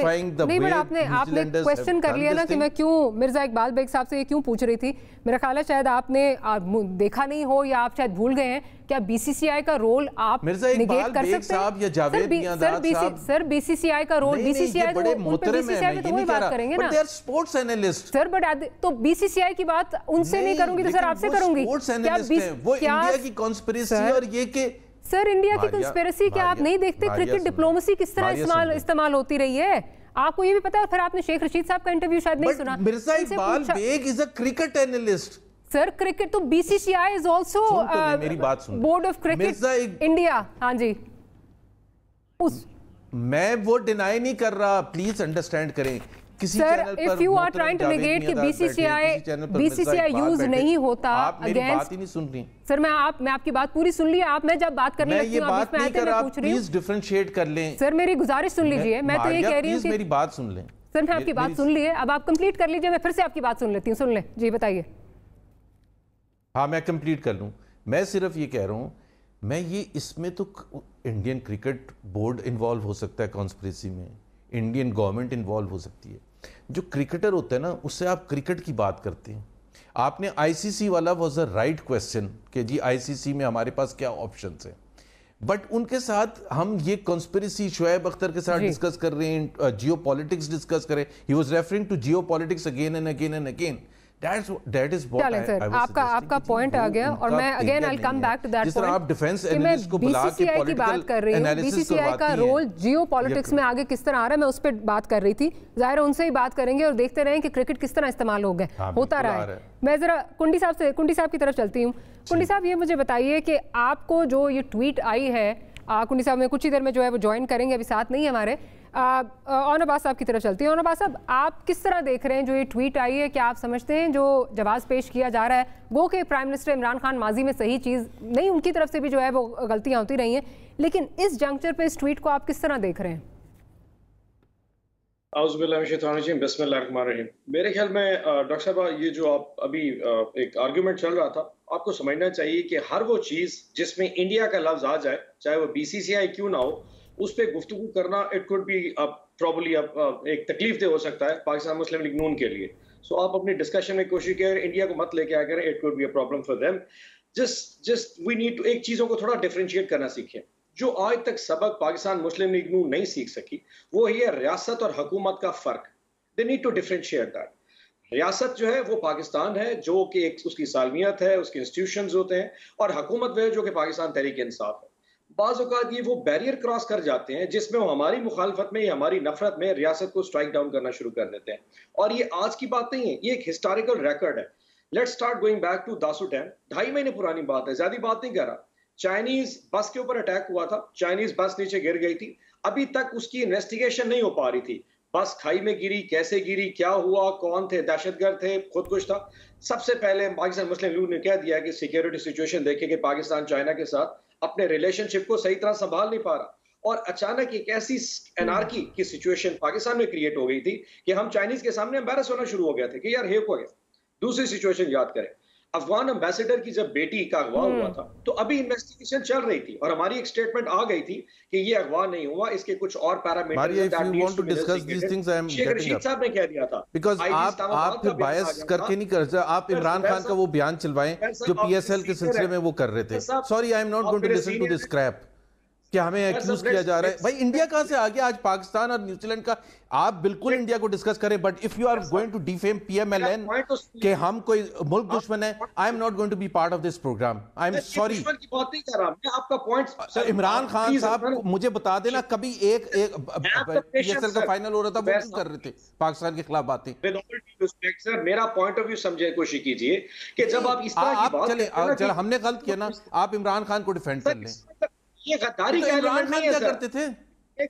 है। नहीं बट आपने क्वेश्चन कर लिया ना कि मैं क्यों मिर्जा इकबाल बेग साहब से ये क्यों पूछ रही थी। मेरा ख्याल है शायद आपने देखा नहीं हो या आप शायद भूल गए हैं, क्या बीसीसीआई का रोल आप निगेट कर सकते हैं? या जावेद मियांदाद साहब, सर बीसीसीआई का रोल, बीसीसीआई बड़े मोहतरम है, मैं तो वही बात करेंगे ना, they are sports analyst sir. But तो बीसीसीआई की बात उनसे नहीं करूंगी तो सर आपसे करूंगी। वो इंडिया की कॉन्स्पिरेसी और ये कि सर इंडिया की कंस्पिरेसी क्या आप नहीं देखते क्रिकेट डिप्लोमेसी किस तरह इस्तेमाल होती रही है? आपको ये भी पता है। फिर आपने शेख रशीद साहब का इंटरव्यू शायद नहीं सुना। Mirza Iqbal Baig is a cricket analyst. Sir cricket तो बीसीसीआई इज आल्सो मेरी बात सुन, बोर्ड ऑफ क्रिकेट इंडिया। हाँ जी, मैं वो डिनाई नहीं कर रहा, प्लीज अंडरस्टैंड करें। Sir if you are trying to negate कि बीसीसीआई यूज नहीं होता अगेंस्ट, बात ही नहीं सुन रही सर। मैं आपकी बात पूरी सुन ली। आप मैं जब बात करने लगती हूं आप इसमें आते हैं, मैं पूछ रही हूं, प्लीज डिफरेंशिएट कर लें। सर मेरी गुजारिश सुन लीजिए, मैं तो ये कह रही हूं कि मेरी बात सुन लें। सर मैं आपकी बात सुन ली है, अब आप कंप्लीट कर लीजिए, मैं फिर से आपकी बात सुन लेती हूं। सुन लें जी, बताइए। हाँ मैं कंप्लीट कर लूं। मैं सिर्फ ये कह रहा हूं, मैं ये इसमें तो इंडियन क्रिकेट बोर्ड इन्वॉल्व हो सकता है कॉन्स्पिरेसी में, इंडियन गवर्नमेंट इन्वॉल्व हो सकती है। जो क्रिकेटर होता है ना, उससे आप क्रिकेट की बात करते हैं। आपने आईसीसी वाला वाज अ राइट क्वेश्चन कि जी आईसीसी में हमारे पास क्या ऑप्शंस हैं, बट उनके साथ हम ये कॉन्स्पिरेसी शोएब अख्तर के साथ डिस्कस कर रहे हैं, जियो पॉलिटिक्स डिस्कस कर रहे हैं। He was referring to geopolitics again and again and again. That is what आपका पॉइंट आ गया, और मैं again I come back to that point. आप डिफेंस एनालिस्ट को बुला के बीसीसीआई की बात कर रही हूं, बीसीसीआई का रोल जियो पॉलिटिक्स में आगे किस तरह आ रहा है, मैं उस पर बात कर रही थी। जाहिर है उनसे ही बात करेंगे और देखते रहें कि क्रिकेट किस तरह इस्तेमाल होता रहा है। मैं जरा कुंडी साहब की तरफ चलती हूँ। कुंडी साहब ये मुझे बताइए कि आपको जो ये ट्वीट आई है, कुंडी साहब में कुछ ही देर में जो है वो ज्वाइन करेंगे, अभी साथ नहीं है हमारे। ऑन अब्बास साहब की तरफ चलती है। ऑन अब्बास साहब, आप किस तरह देख रहे हैं जो ये ट्वीट आई है? क्या आप समझते हैं जो जवाब पेश किया जा रहा है, गो के प्राइम मिनिस्टर इमरान खान माजी में सही चीज़ नहीं, उनकी तरफ से भी जो है वो गलतियां होती रही हैं, लेकिन इस जंक्चर पे इस ट्वीट को आप किस तरह देख रहे हैं? मेरे ख्याल में डॉक्टर साहब, ये जो आप अभी एक आर्ग्यूमेंट चल रहा था, आपको समझना चाहिए कि हर वो चीज़ जिसमें इंडिया का लफ्ज आ जाए, चाहे वो बीसीसीआई क्यों ना हो, उस पर गुफ्तगू करना इट कुड बी प्रॉब्ली एक तकलीफ दे हो सकता है पाकिस्तान मुस्लिम लीग नून के लिए। सो आप अपनी डिस्कशन में कोशिश करें, इंडिया को मत लेके आया करें, it could be a problem for them. Just we need to एक चीज़ों को थोड़ा डिफरेंशिएट करना सीखें। जो आज तक सबक पाकिस्तान मुस्लिम लीग नून नहीं सीख सकी, वो है रियासत और हुकूमत का फ़र्क। They need to differentiate that. रियासत जो है वो पाकिस्तान है, जो कि एक उसकी सालमियत है, उसके इंस्टीट्यूशंस होते हैं, और हुकूमत वो है जो कि पाकिस्तान तहरीक इंसाफ है। बाज़ औक़ात ये वो बैरियर क्रॉस कर जाते हैं जिसमें वो हमारी मुखालफत में या हमारी नफरत में रियासत को स्ट्राइक डाउन करना शुरू कर देते हैं। और ये आज की बात नहीं है, ये एक हिस्टोरिकल रिकॉर्ड है। Let's start going back to Dasu dam. 2.5 महीने पुरानी बात है, ज्यादा बात नहीं कर रहा। चाइनीज बस के ऊपर अटैक हुआ था, चाइनीज बस नीचे गिर गई थी, अभी तक उसकी इन्वेस्टिगेशन नहीं हो पा रही थी। बस खाई में गिरी, कैसे गिरी, क्या हुआ, कौन थे, दहशतगर्द थे, खुदकुश था। सबसे पहले पाकिस्तान मुस्लिम लीग ने कह दिया कि सिक्योरिटी सिचुएशन देखे कि पाकिस्तान चाइना के साथ अपने रिलेशनशिप को सही तरह संभाल नहीं पा रहा, और अचानक एक ऐसी एनार्की की सिचुएशन पाकिस्तान में क्रिएट हो गई थी कि हम चाइनीज के सामने एम्बैरस होना शुरू हो गए थे कि यार हे हो गया। दूसरी सिचुएशन याद करें, अफगान एम्बेसडर की जब बेटी का अगवा हुआ था तो अभी इन्वेस्टिगेशन चल रही थी और हमारी एक स्टेटमेंट आ गई थी कि ये अगवा नहीं हुआ, इसके कुछ और पैरामीटर्स शेख रशीद साहब ने कह दिया था। बिकॉज आप फिर बायस करके नहीं कर सकते। आप इमरान खान का वो बयान चलवाएं जो PSL के सिलसिले में वो कर रहे थे। Sorry, I am not going to listen to this crap कि हमें एक्यूज किया जा रहा है। भाई इंडिया कहां से आ गया आज? पाकिस्तान और न्यूजीलैंड का आप बिल्कुल इंडिया को डिस्कस करें, but if you are going to defame PMLN कि हम कोई मुल्क दुश्मन है, I am not going to be part of this program. I am sorry. आपका पॉइंट इमरान खान साहब मुझे बता देना कभी एक PSL का फाइनल हो रहा था वो क्यों कर रहे थे पाकिस्तान के खिलाफ बातें? सर मेरा पॉइंट ऑफ व्यू समझने की कोशिश कीजिए कि जब आप इस तरह की बात चले हमने गलत किया ना, आप इमरान खान को डिफेंड कर लें। ये गद्दारी का इमरान खान क्या करते थे?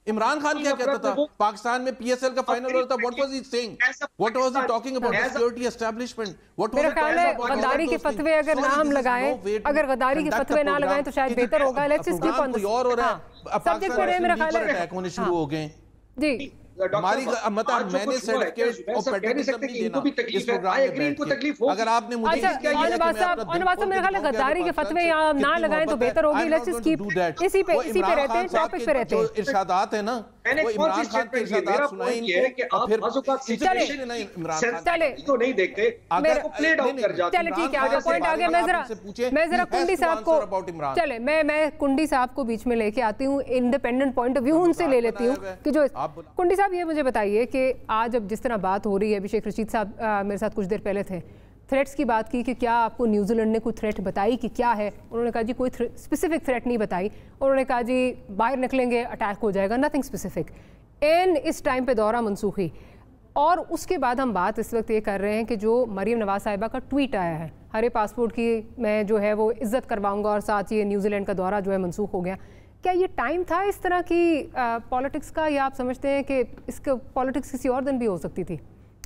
इमरान खान क्या कहता था? पाकिस्तान में PSL का फाइनल हो रहा था, what was he saying? What was he talking about security establishment? What was मेरा ख्याल है गद्दारी के फतवे अगर ना हम लगाएं, अगर गद्दारी के फतवे ना लगाएं तो शायद बेहतर होगा। लेट्स जस्ट कीप ऑन और हो रहा है सब्जेक्ट पे मेरा ख्याल है अटैक होने शुरू हो गए जी। हमारी मतलब मैंने सर्टिफिकेट और पैटर्निज्म नहीं देना इस प्रोग्राम में बैठ के। अगर आपने मुझे अनवाज साहब मेरा ख्याल है गद्दारी के फतवे यहाँ ना लगाएं तो बेहतर होगी। लेट्स जस्ट कीप इसी पे रहते हैं, टॉपिक पे रहते हैं। जो इरशादात है ना, वो इमरान खान के इरशादात सुनाए इनको और फिर चले तो नहीं देखते, अगर प्ले डाउन कर जाते। चले ठीक है, आगे पॉइंट आ गया। मैं जरा कुंडी साहब को चले मैं कुंडी साहब को बीच में लेके आती हूँ, इंडिपेंडेंट पॉइंट ऑफ व्यू उनसे ले लेती हूँ कि जो कुंडी साहब ये मुझे बताइए कि आज अब जिस तरह बात हो रही है, अभी शेख रशीद साहब मेरे साथ कुछ देर पहले थे, थ्रेट्स की बात की कि क्या आपको न्यूजीलैंड ने कोई थ्रेट बताई कि क्या है? उन्होंने कहा जी कोई स्पेसिफिक थ्रेट नहीं बताई। उन्होंने कहा जी बाहर निकलेंगे अटैक हो जाएगा, नथिंग स्पेसिफिक। एंड इस टाइम पे दौरा मनसूखी। और उसके बाद हम बात इस वक्त ये कर रहे हैं कि जो मरीम नवाज साहिबा का ट्वीट आया है, हरे पासपोर्ट की मैं जो है वो इज्जत करवाऊंगा और साथ ये न्यूजीलैंड का दौरा जो है मनसूख हो गया। क्या ये टाइम था इस तरह की पॉलिटिक्स का, या आप समझते हैं कि इसका पॉलिटिक्स किसी और दिन भी हो सकती थी?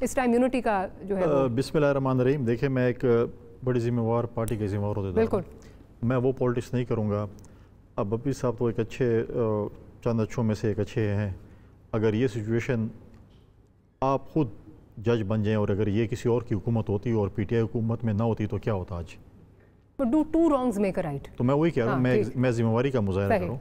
इस टाइम यूनिटी का जो है बिस्मिल्लाहिर्रहमानिर्रहीम। देखिए, मैं एक बड़ी जिम्मेवार पार्टी के जिम्मेवार होते बिल्कुल, मैं वो पॉलिटिक्स नहीं करूँगा। अब बब्बी साहब तो एक अच्छे चंद अच्छों में से एक अच्छे हैं। अगर ये सिचुएशन आप खुद जज बन जाएं और अगर ये किसी और की हुकूमत होती और PTI हुकूमत में ना होती तो क्या होता आज? Do to wrongs make a right. तो मैं वही कह रहा हूँ, मैं जिम्मेवारी का मुजाहरा करूँ,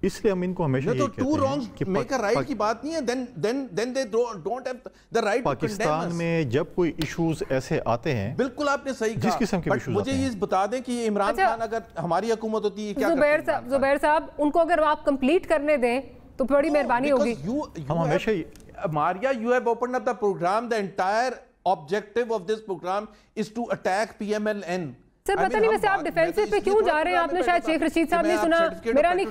इसलिए हम इनको हमेशा तो two wrongs make a right की बात नहीं है। Then they don't have the right. Pakistan में जब कोई इश्यूज ऐसे आते हैं, बिल्कुल आपने सही कहा, जिस किस्म के इश्यूज मुझे ये बता दें कि इमरान खान अगर हमारी हुकूमत होती है क्या? जुबैर साहब उनको अगर आप कंप्लीट करने दें तो बड़ी मेहरबानी होगी। हम हमेशा Maria, you have opened up the program. The entire objective of this program is to attack PMLN. Sir पता नहीं वैसे आप डिफेंसिव पे क्यों जा रहे हैं? आपने शायद शेख रशीद साहब ने सुना, मेरा नहीं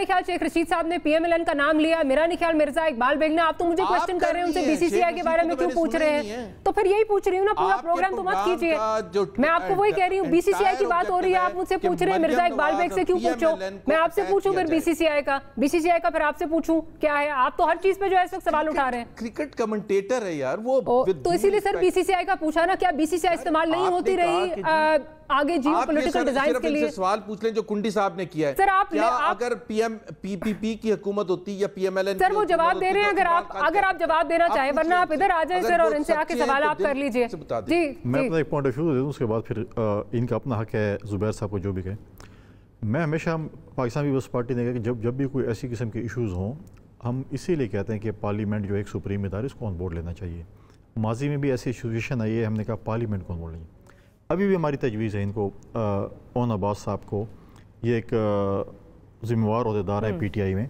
ख्याल शेख रशीद साहब ने PMLN का नाम लिया, मेरा नहीं ख्याल मिर्जा इकबाल बेग ने। आप तो मुझे क्वेश्चन कर रहे हैं उनसे BCCI के बारे में क्यों पूछ रहे हैं? तो फिर यही पूछ रही हूँ ना, पूरा प्रोग्राम तो मत कीजिए। मैं आपको वही कह रही हूँ, BCCI की बात हो रही है, आप मुझसे पूछ रहे हैं मिर्जा इकबाल बेग से क्यों पूछो? मैं आपसे पूछूं फिर BCCI का फिर आपसे पूछूं क्या है? आप तो हर चीज पे जो है इस वक्त सवाल उठा रहे हैं। क्रिकेट कमेंटेटर है यार वो, तो इसीलिए सर BCCI का पूछा ना, क्या BCCI इस्तेमाल नहीं होती रही आगे जियो पॉलिटिकल डिजाइन के लिए? सवाल पूछ लें जो कुंडी साहब ने किया है सर। आप अगर PPP की हुकूमत होती या PMLN, सर वो जवाब दे रहे हैं, अगर आप जवाब देना चाहें, वरना आप इधर आ जाएं सर और इनसे आके सवाल आप कर लीजिए। जी मैं अपना एक पॉइंट ऑफ व्यू दे दूं, उसके बाद फिर इनका अपना हक है जुबैर साहब को जो भी कहे। मैं हमेशा पाकिस्तान पीपल्स पार्टी ने कहा कि जब भी कोई ऐसी किस्म के इशूज़ हों, हम इसीलिए कहते हैं कि पार्लियामेंट जो एक सुप्रीम इदारा इसको ऑन बोर्ड लेना चाहिए। माजी में भी ऐसी सिचुएशन आई है, हमने कहा पार्लियामेंट को ऑन बोर्ड लेंगे। अभी भी हमारी तजवीज़ है इनको, ओन अब्बास साहब को, ये एक जिम्मेवार अहदेदार है PTI में,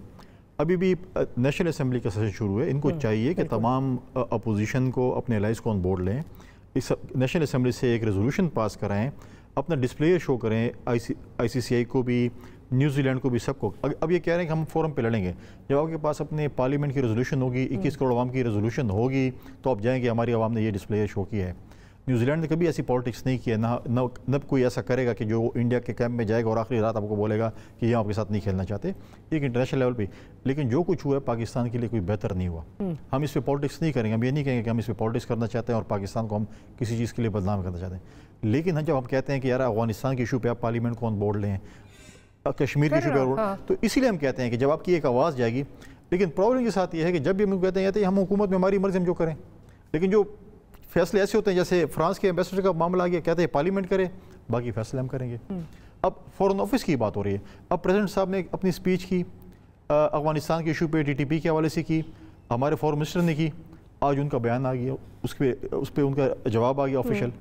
अभी भी नेशनल असम्बली का सेशन शुरू है, इनको चाहिए कि तमाम अपोजिशन को अपने एलाइज को ऑन बोर्ड लें, इस नेशनल असम्बली से एक रेजोल्यूशन पास कराएं, अपना डिस्प्ले शो करें ICCI को भी, न्यूजीलैंड को भी, सबको। अब ये कह रहे हैं कि हम फोरम पे लड़ेंगे। जब आपके पास अपने पार्लियामेंट की रेजोल्यूशन होगी, 21 करोड़ आवाम की रेजोल्यूशन होगी, तो आप जाएंगे हमारी आवाम ने ये डिस्प्ले शो किया है। न्यूजीलैंड ने कभी ऐसी पॉलिटिक्स नहीं की है, ना कोई ऐसा करेगा कि जो इंडिया के कैंप में जाएगा और आखिरी रात आपको बोलेगा कि ये आपके साथ नहीं खेलना चाहते, एक इंटरनेशनल लेवल पे। लेकिन जो कुछ हुआ है पाकिस्तान के लिए कोई बेहतर नहीं हुआ। हम इस पर पॉलिटिक्स नहीं करेंगे, हम ये नहीं कहेंगे कि हम इस पर पॉलिटिक्स करना चाहते हैं और पाकिस्तान को हम किसी चीज़ के लिए बदनाम करना चाहते हैं। लेकिन जब हम कहते हैं कि यार अफगानिस्तान के इशू पर आप पार्लियामेंट को ऑन बोर्ड लें, कश्मीर के इशू पर, तो इसीलिए हम कहते हैं कि जब आपकी एक आवाज़ जाएगी। लेकिन प्रॉब्लम के साथ ये है कि जब भी हम कहते हैं हम हुकूमत में हमारी मर्जी हम जो करें, लेकिन जो फैसले ऐसे होते हैं जैसे फ्रांस के एम्बेसडर का मामला आ गया, कहते हैं पार्लियामेंट करे, बाकी फैसले हम करेंगे। अब फॉरेन ऑफिस की बात हो रही है। अब प्रेसिडेंट साहब ने अपनी स्पीच की अफगानिस्तान के इशू पे TTP के हवाले से की, हमारे फॉरेन मिनिस्टर ने की, आज उनका बयान आ गया, उस पर उनका जवाब आ गया ऑफिशियल।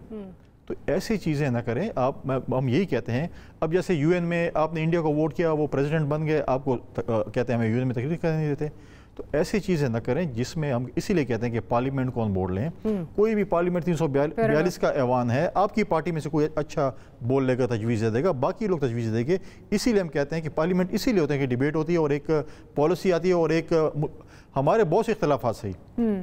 तो ऐसी चीज़ें ना करें आप। हम यही कहते हैं, अब जैसे UN में आपने इंडिया को वोट किया, वो प्रेसिडेंट बन गए, आपको कहते हैं हमें UN में तकरीर करने नहीं देते। तो ऐसी चीज़ें ना करें जिसमें हम इसीलिए कहते हैं कि पार्लियामेंट को ऑन बोर्ड लें। कोई भी पार्लियामेंट 342 का ऐवान है, आपकी पार्टी में से कोई अच्छा बोल लेगा, तजवीज़ दे देगा, बाकी लोग तजवीज़ देंगे। इसीलिए हम कहते हैं कि पार्लियामेंट इसीलिए होते हैं कि डिबेट होती है और एक पॉलिसी आती है और एक हमारे बहुत से इख्तलाफात सही,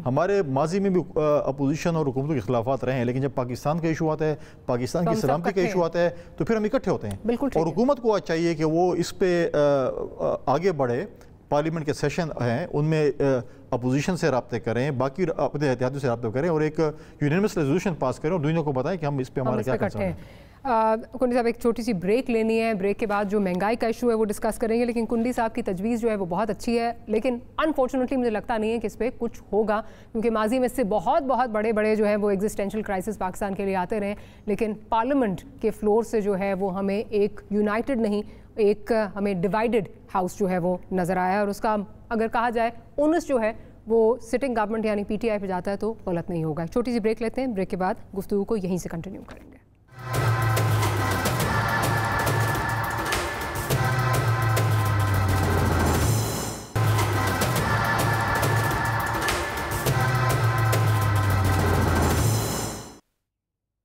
हमारे माजी में भी अपोजिशन और हुकूमतों के इख्तलाफात रहे हैं, लेकिन जब पाकिस्तान का इशू आता है, पाकिस्तान की सलामती का इशू आता है, तो फिर हम इकट्ठे होते हैं। और हुकूमत को आज चाहिए कि वो इस पर आगे बढ़े। पार्लियामेंट के सेशन हैं, उनमें अपोजिशन से रब्ते करें, बाकी अपने एहतियातियों से रब्ते करें और एक यूनानिमस रेजोल्यूशन पास करें और दुनिया को बताएं कि हम इस पे हमारा क्या कंसर्न है। कुंडी साहब, एक छोटी सी ब्रेक लेनी है, ब्रेक के बाद जो महंगाई का इशू है वो डिस्कस करेंगे। लेकिन कुंडी साहब की तजवीज़ जो है वो बहुत अच्छी है, लेकिन अनफॉर्चुनेटली मुझे लगता नहीं है कि इस पर कुछ होगा, क्योंकि माजी में इससे बहुत बड़े बड़े जो है वो एग्जिस्टेंशियल क्राइसिस पाकिस्तान के लिए आते रहे, लेकिन पार्लियामेंट के फ्लोर से जो है वो हमें एक यूनाइटेड नहीं, एक हमें डिवाइडेड हाउस जो है वो नज़र आया। और उसका अगर कहा जाए ओनस जो है वो सिटिंग गवर्नमेंट यानी PTI पे जाता है तो गलत नहीं होगा। छोटी सी ब्रेक लेते हैं, ब्रेक के बाद गुफ्तगू को यहीं से कंटिन्यू करेंगे।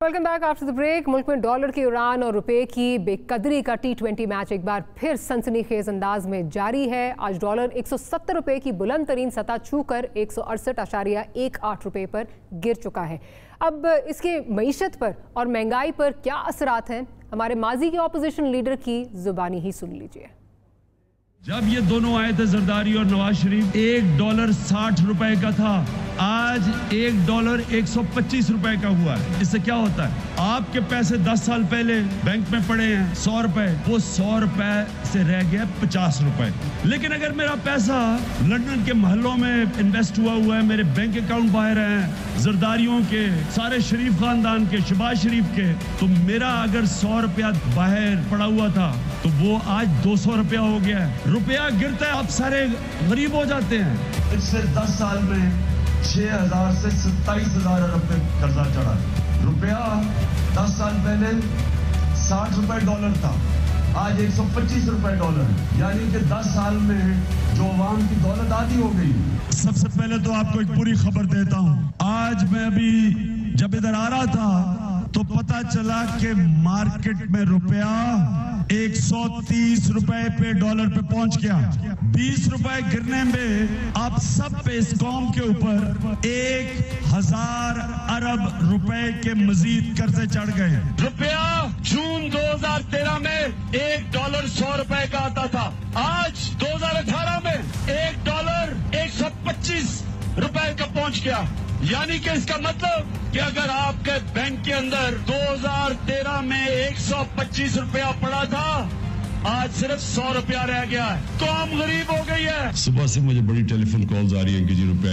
Welcome back after the break. मुल्क में डॉलर की उड़ान और रुपए की बेकदरी का T20 मैच एक बार फिर सनसनीखेज अंदाज में जारी है। आज डॉलर 170 रुपए की बुलंद तरीन सतह छूकर 168.18 रुपए पर गिर चुका है। अब इसके मईशत पर और महंगाई पर क्या असरात हैं, हमारे माजी के ऑपोजिशन लीडर की जुबानी ही सुन लीजिए। जब ये दोनों आए थे जरदारी और नवाज शरीफ, $1 60 रुपए का था, आज $1 125 रुपए का हुआ है। इससे क्या होता है, आपके पैसे 10 साल पहले बैंक में पड़े हैं 100 रुपए, वो 100 रुपए से रह गया 50 रुपए। लेकिन अगर मेरा पैसा लंदन के महलों में इन्वेस्ट हुआ है, मेरे बैंक अकाउंट बाहर हैं, जरदारियों के, सारे शरीफ खानदान के, शहबाज शरीफ के, तो मेरा अगर 100 रुपया बाहर पड़ा हुआ था तो वो आज 200 रुपया हो गया है। रुपया गिरता है, आप सारे गरीब हो जाते हैं। पिछले 10 साल में 6,000 से 27,000 अरब पे कर्जा चढ़ा। रुपया 10 साल पहले 60 रुपए डॉलर था, आज 125 रुपए डॉलर, यानी कि 10 साल में जो अवाम की दौलत आधी हो गई। सबसे पहले तो आपको एक पूरी खबर देता हूँ। आज मैं अभी जब इधर आ रहा था तो पता चला कि मार्केट में रुपया 130 रुपए पे डॉलर पे पहुंच गया। 20 रुपए गिरने में आप सब पे, इस कौम के ऊपर 1000 अरब रुपए के मजीद कर्जे चढ़ गए। रुपया जून 2013 में $1 100 रुपए का आता था, आज 2018 में $1 125 रुपए का पहुंच गया। यानी कि इसका मतलब कि अगर आपके बैंक के अंदर 2013 में 125 रुपया पड़ा था, आज सिर्फ 100 रुपया रह गया है, तो हम गरीब हो गई है। सुबह से मुझे बड़ी टेलीफोन कॉल्स आ रही हैं कि जी रुपया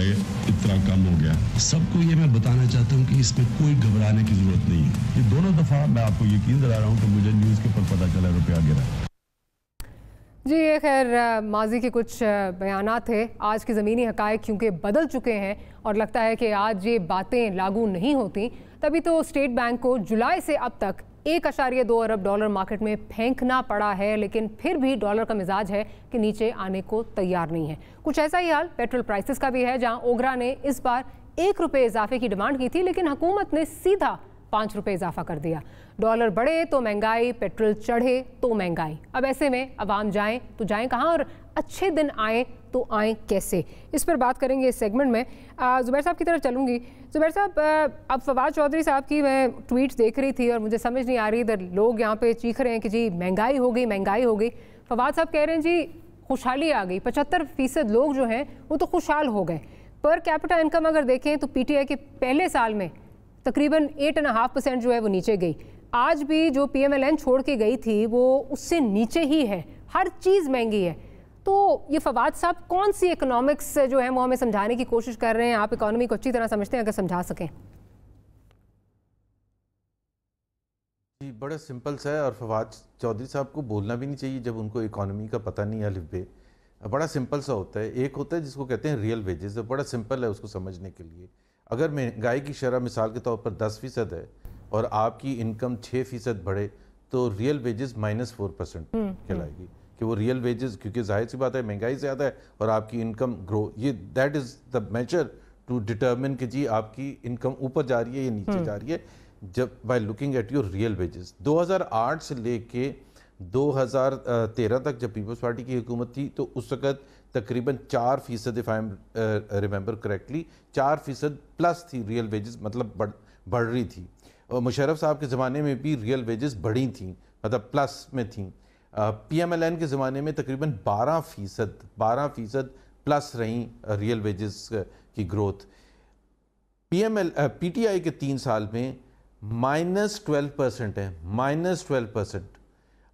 इतना कम हो गया। सबको ये मैं बताना चाहता हूँ कि इसमें कोई घबराने की जरूरत नहीं है। ये दोनों दफा मैं आपको यकीन दिला रहा हूँ कि मुझे न्यूज के ऊपर पता चला रुपया गिरा। जी, ये खैर माजी के कुछ बयानात थे। आज की ज़मीनी हक़ाइक़ क्योंकि बदल चुके हैं और लगता है कि आज ये बातें लागू नहीं होती, तभी तो स्टेट बैंक को जुलाई से अब तक 1.2 अरब डॉलर मार्केट में फेंकना पड़ा है। लेकिन फिर भी डॉलर का मिजाज है कि नीचे आने को तैयार नहीं है। कुछ ऐसा ही हाल पेट्रोल प्राइसेस का भी है, जहाँ ओगरा ने इस बार 1 रुपये इजाफे की डिमांड की थी, लेकिन हुकूमत ने सीधा 5 रुपये इजाफा कर दिया। डॉलर बढ़े तो महंगाई, पेट्रोल चढ़े तो महंगाई। अब ऐसे में अवाम जाएं तो जाएं कहाँ और अच्छे दिन आएँ तो आएँ कैसे, इस पर बात करेंगे इस सेगमेंट में। ज़ुबैर साहब की तरफ चलूँगी। ज़ुबैर साहब, अब फवाद चौधरी साहब की मैं ट्वीट्स देख रही थी और मुझे समझ नहीं आ रही, इधर लोग यहाँ पे चीख रहे हैं कि जी महंगाई हो गई, महंगाई हो गई। फवाद साहब कह रहे हैं जी खुशहाली आ गई, 75% लोग जो हैं वो तो खुशहाल हो गए। पर कैपिटा इनकम अगर देखें तो PTI के पहले साल में तकरीबन 8.5% जो है वो नीचे गई। आज भी जो PMLN छोड़ के गई थी वो उससे नीचे ही है, हर चीज़ महंगी है। तो ये फवाद साहब कौन सी इकोनॉमिक्स जो है वो हमें समझाने की कोशिश कर रहे हैं? आप इकोनॉमी को अच्छी तरह समझते हैं, अगर समझा सकें। जी बड़ा सिंपल सा है, और फवाद चौधरी साहब को बोलना भी नहीं चाहिए जब उनको इकोनॉमी का पता नहीं है अलिफ बे। बड़ा सिंपल सा होता है, एक होता है जिसको कहते हैं रियल वेजेस, बड़ा सिंपल है उसको समझने के लिए। अगर महंगाई की शरह मिसाल के तौर पर 10% है और आपकी इनकम 6% बढ़े तो रियल वेजेस -4% कहलाएगी कि वो रियल वेजेस, क्योंकि जाहिर सी बात है महंगाई ज़्यादा है और आपकी इनकम ग्रो, ये that is the major to determine कि जी आपकी इनकम ऊपर जा रही है या नीचे जा रही है, जब by looking at your real wages. 2008 से लेके 2013 तक जब पीपल्स पार्टी की हुकूमत थी तो उस वक़्त तकरीबन 4%, if I am remember correctly, 4% plus थी रियल वेजेस, मतलब बढ़ रही थी। और मुशर्रफ साहब के ज़माने में भी रियल वेजेस बढ़ी थी, मतलब प्लस में थी। PMLN के ज़माने में तकरीबन 12% प्लस रही रियल वेजेस की ग्रोथ। PTI के 3 साल में -12% है, -12%।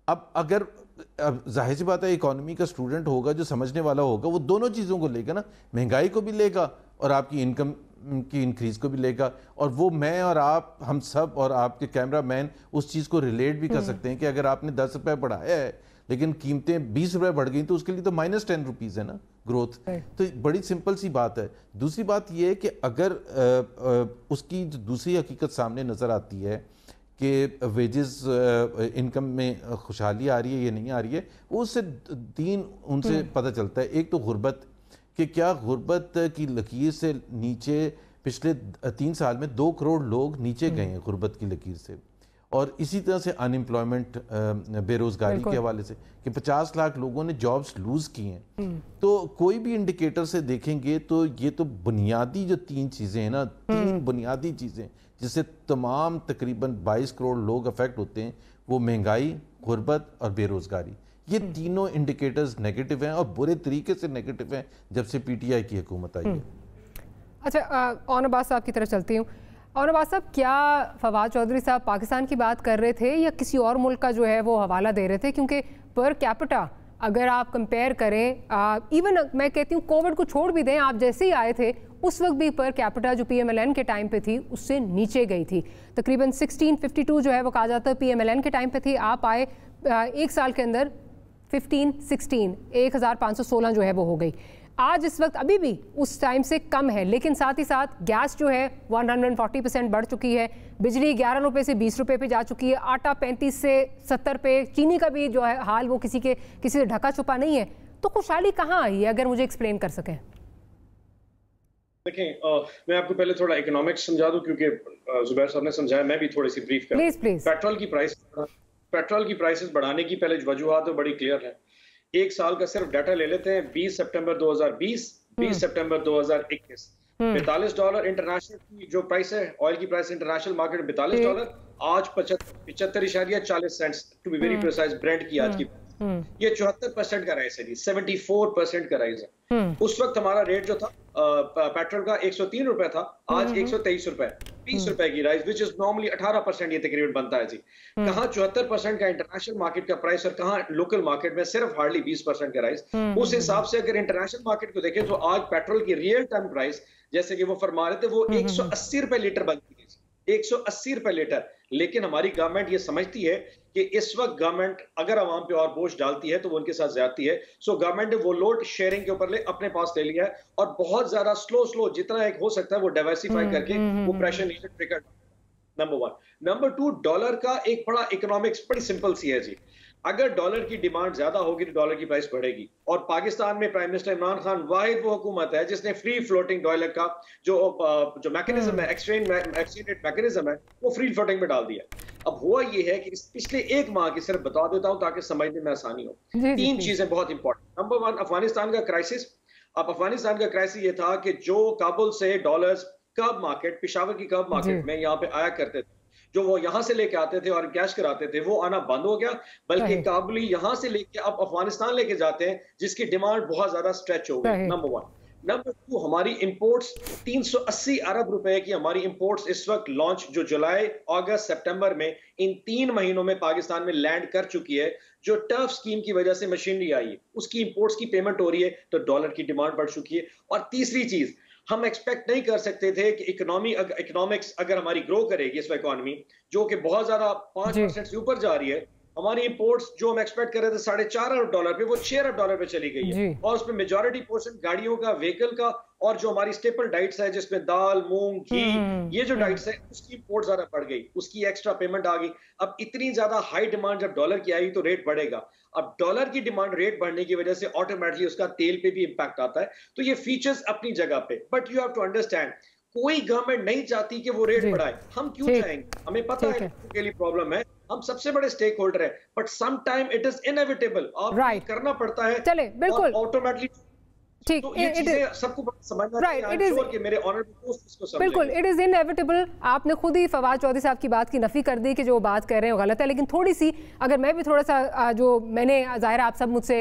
अब अगर जाहिर सी बात है इकोनॉमी का स्टूडेंट होगा जो समझने वाला होगा वो दोनों चीज़ों को लेगा ना, महंगाई को भी लेगा और आपकी इनकम की इंक्रीज़ को भी लेगा। और वो मैं और आप, हम सब और आपके कैमरा मैन उस चीज़ को रिलेट भी कर सकते हैं कि अगर आपने 10 रुपये बढ़ाया है लेकिन कीमतें 20 रुपये बढ़ गई तो उसके लिए तो -10 रुपीज़ है ना ग्रोथ। तो बड़ी सिंपल सी बात है। दूसरी बात यह है कि अगर उसकी जो दूसरी हकीकत सामने नज़र आती है कि वेजेस इनकम में खुशहाली आ रही है या नहीं आ रही है, वो उससे 3 उनसे पता चलता है। एक तो गुर्बत, कि क्या गुर्बत की लकीर से नीचे पिछले 3 साल में 2 करोड़ लोग नीचे गए हैं गुर्बत की लकीर से। और इसी तरह से अनएम्प्लॉयमेंट, बेरोज़गारी के हवाले से कि 50 लाख लोगों ने जॉब्स लूज़ की हैं। तो कोई भी इंडिकेटर से देखेंगे तो ये तो बुनियादी जो 3 चीज़ें हैं ना, 3 बुनियादी चीज़ें जिससे तमाम तकरीबन 22 करोड़ लोग अफेक्ट होते हैं, वो महंगाई, गुर्बत और बेरोज़गारी। ये तीनों इंडिकेटर्स नेगेटिव हैं और बुरे तरीके से नेगेटिव हैं जब से PTI की हुकूमत आई है। अच्छा, ऑन अब्बास साहब की तरफ चलती हूँ। और अब्बास साहब, क्या फवाद चौधरी साहब पाकिस्तान की बात कर रहे थे या किसी और मुल्क का जो है वो हवाला दे रहे थे? क्योंकि पर कैपिटा अगर आप कंपेयर करें, इवन मैं कहती हूँ कोविड को छोड़ भी दें, आप जैसे ही आए थे उस वक्त भी पर कैपिटा जो PMLN के टाइम पे थी उससे नीचे गई थी। तकरीबन 1652 जो है वो कहा जाता है PMLN के टाइम पे थी। आप आए 1 साल के अंदर 1516 जो है वो हो गई। आज इस वक्त अभी भी उस टाइम से कम है, लेकिन साथ ही साथ गैस जो है 140% बढ़ चुकी है, बिजली 11 रुपये से 20 रुपये पे जा चुकी है, आटा 35 से 70 पे, चीनी का भी जो है हाल वो किसी से ढका छुपा नहीं है। तो खुशहाली कहाँ आई है, अगर मुझे एक्सप्लेन कर सकें। देखें, मैं आपको पहले थोड़ा इकोनॉमिक्स समझा दूं क्योंकि जुबैर साहब ने समझाया, मैं भी थोड़ी सी ब्रीफ करूं। प्लीज। पेट्रोल की प्राइसेस बढ़ाने की पहले वजूहात तो बड़ी क्लियर है। एक साल का सिर्फ डाटा ले लेते हैं, 20 सितंबर 2020, 20 सितंबर 2021, $42 इंटरनेशनल की जो प्राइस है, ऑयल की प्राइस इंटरनेशनल मार्केट में $42, आज 75.40 to be very precise Brent की आज की। ये 74% का राइज है जी, 74% का राइज है। उस वक्त हमारा रेट जो था पेट्रोल का 103 रुपए था, आज 123 रुपए, 20 रुपए की राइज, विच इज नॉर्मली 18% ये तकरीबन बनता है जी। कहाँ 74% का इंटरनेशनल मार्केट का प्राइस और कहाँ लोकल मार्केट में सिर्फ हार्डली 20% का राइज। उस हिसाब से अगर इंटरनेशनल मार्केट को देखें तो आज पेट्रोल की रियल टाइम प्राइस जैसे कि वो फरमा रहे थे वो 180 रुपए लीटर बनती है, 180 रुपए लीटर। लेकिन हमारी गवर्नमेंट ये समझती है कि इस वक्त गवर्नमेंट अगर आवाम पे और बोझ डालती है तो वो उनके साथ ज्यादती है। सो गवर्नमेंट ने वो लोड शेयरिंग के ऊपर अपने पास ले लिया है और बहुत ज्यादा स्लो जितना एक हो सकता है वो डाइवर्सिफाई करके वो प्रेशर नीचे ट्रिगर। नंबर 1। नंबर 2, डॉलर का एक बड़ा इकोनॉमिक्स बड़ी सिंपल सी है जी। अगर डॉलर की डिमांड ज्यादा होगी तो डॉलर की प्राइस बढ़ेगी। और पाकिस्तान में प्राइम मिनिस्टर इमरान खान वाहिद वो हुकूमत है जिसने फ्री फ्लोटिंग डॉलर का जो मैकेनिज्म है, एक्सचेंज रेट मैकेनिज्म है, वो फ्री फ्लोटिंग में डाल दिया। अब हुआ ये है कि पिछले 1 माह की सिर्फ बता देता हूं ताकि समझने में आसानी हो। 3 चीजें बहुत इंपॉर्टेंट। नंबर 1, अफगानिस्तान का क्राइसिस। अब अफगानिस्तान का क्राइसिस ये था कि जो काबुल से डॉलर्स कर्ब मार्केट, पेशावर की कर्ब मार्केट में यहाँ पे आया करते थे, जो वो यहाँ से लेके आते थे और कैश कराते थे, वो आना बंद हो गया। बल्कि काबुली यहाँ से लेके अब अफगानिस्तान लेके जाते हैं जिसकी डिमांड बहुत ज्यादा स्ट्रेच हो गई। नंबर 1। नंबर 2, हमारी इंपोर्ट्स 380 अरब रुपए की हमारी इंपोर्ट्स इस वक्त लॉन्च जो जुलाई, अगस्त, सितंबर में इन 3 महीनों में पाकिस्तान में लैंड कर चुकी है। जो टर्फ स्कीम की वजह से मशीनरी आई है उसकी इंपोर्ट्स की पेमेंट हो रही है तो डॉलर की डिमांड बढ़ चुकी है। और तीसरी चीज, हम एक्सपेक्ट नहीं कर सकते थे कि इकोनॉमिक्स अगर हमारी ग्रो करेगी, इस इकोनॉमी जो कि बहुत ज्यादा 5% से ऊपर जा रही है, हमारी इंपोर्ट्स जो हम एक्सपेक्ट कर रहे थे $4.5 अरब पे, वो $6 अरब पे चली गई है। और उसमें मेजॉरिटी पोर्शन गाड़ियों का, व्हीकल का, और जो हमारी स्टेपल डाइट्स है जिसमें दाल, मूंग, घी, ये जो डाइट्स है उसकी इंपोर्ट ज्यादा बढ़ गई, उसकी एक्स्ट्रा पेमेंट आ गई। अब इतनी ज्यादा हाई डिमांड जब डॉलर की आएगी तो रेट बढ़ेगा। अब डॉलर की डिमांड रेट बढ़ने की वजह से ऑटोमेटिकली उसका तेल पे भी इंपैक्ट आता है। तो ये फीचर्स अपनी जगह पे, but you have to understand, कोई गवर्नमेंट नहीं चाहती कि वो रेट बढ़ाए। हम क्यों चाहेंगे? हमें पता है के लिए प्रॉब्लम है, हम सबसे बड़े स्टेक होल्डर है, but some time it is inevitable, आप करना पड़ता है। चले बिल्कुल ऑटोमेटिकली ठीक, तो ये चीजें सबको समझना चाहिए कि मेरे ऑनरेबल दोस्त इसको समझें। बिल्कुल, इट इज इनएविटेबल। आपने खुद ही फवाद चौधरी साहब की बात की नफी कर दी कि जो बात कह रहे हैं गलत है, लेकिन थोड़ी सी अगर मैं भी थोड़ा सा जो मैंने ज़ाहिर आप सब मुझसे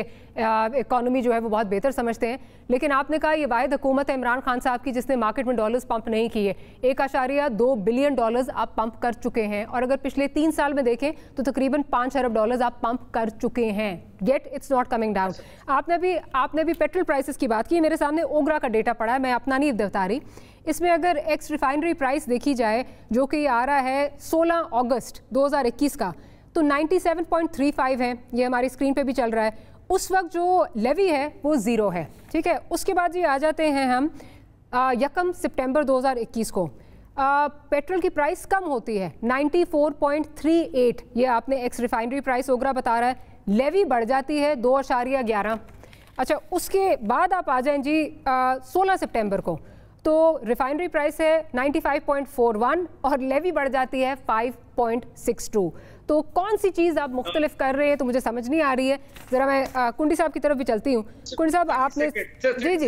इकोनॉमी जो है वो बहुत बेहतर समझते हैं, लेकिन आपने कहा ये वाहिद हुकूमत है इमरान खान साहब की जिसने मार्केट में डॉलर्स पंप नहीं किए। 1.2 बिलियन डॉलर्स आप पंप कर चुके हैं, और अगर पिछले 3 साल में देखें तो तकरीबन $5 अरब आप पंप कर चुके हैं। Yet it's not coming down. आपने भी पेट्रोल प्राइसेस की बात की। मेरे सामने ओगरा का डेटा पड़ा है, मैं अपना नहीं बता रही। इसमें अगर एक्स रिफाइनरी प्राइस देखी जाए जो कि आ रहा है 16 अगस्त 2021 का, तो 97.35 है। ये हमारी स्क्रीन पे भी चल रहा है। उस वक्त जो लेवी है वो 0 है, ठीक है। उसके बाद ये आ जाते हैं हम 1 सितंबर 2021 को, पेट्रोल की प्राइस कम होती है 94.38। ये आपने एक्स रिफाइनरी प्राइस ओगरा बता रहा है। लेवी बढ़ जाती है 2.11। अच्छा, उसके बाद आप आ जाएं जी 16 सितंबर को, तो रिफाइनरी प्राइस है 95.41 और लेवी बढ़ जाती है 5.62। तो कौन सी चीज़ आप मुख्तलिफ कर रहे हैं तो मुझे समझ नहीं आ रही है। ज़रा मैं कुंडी साहब की तरफ भी चलती हूँ। कुंडी साहब आपने जी प्लीज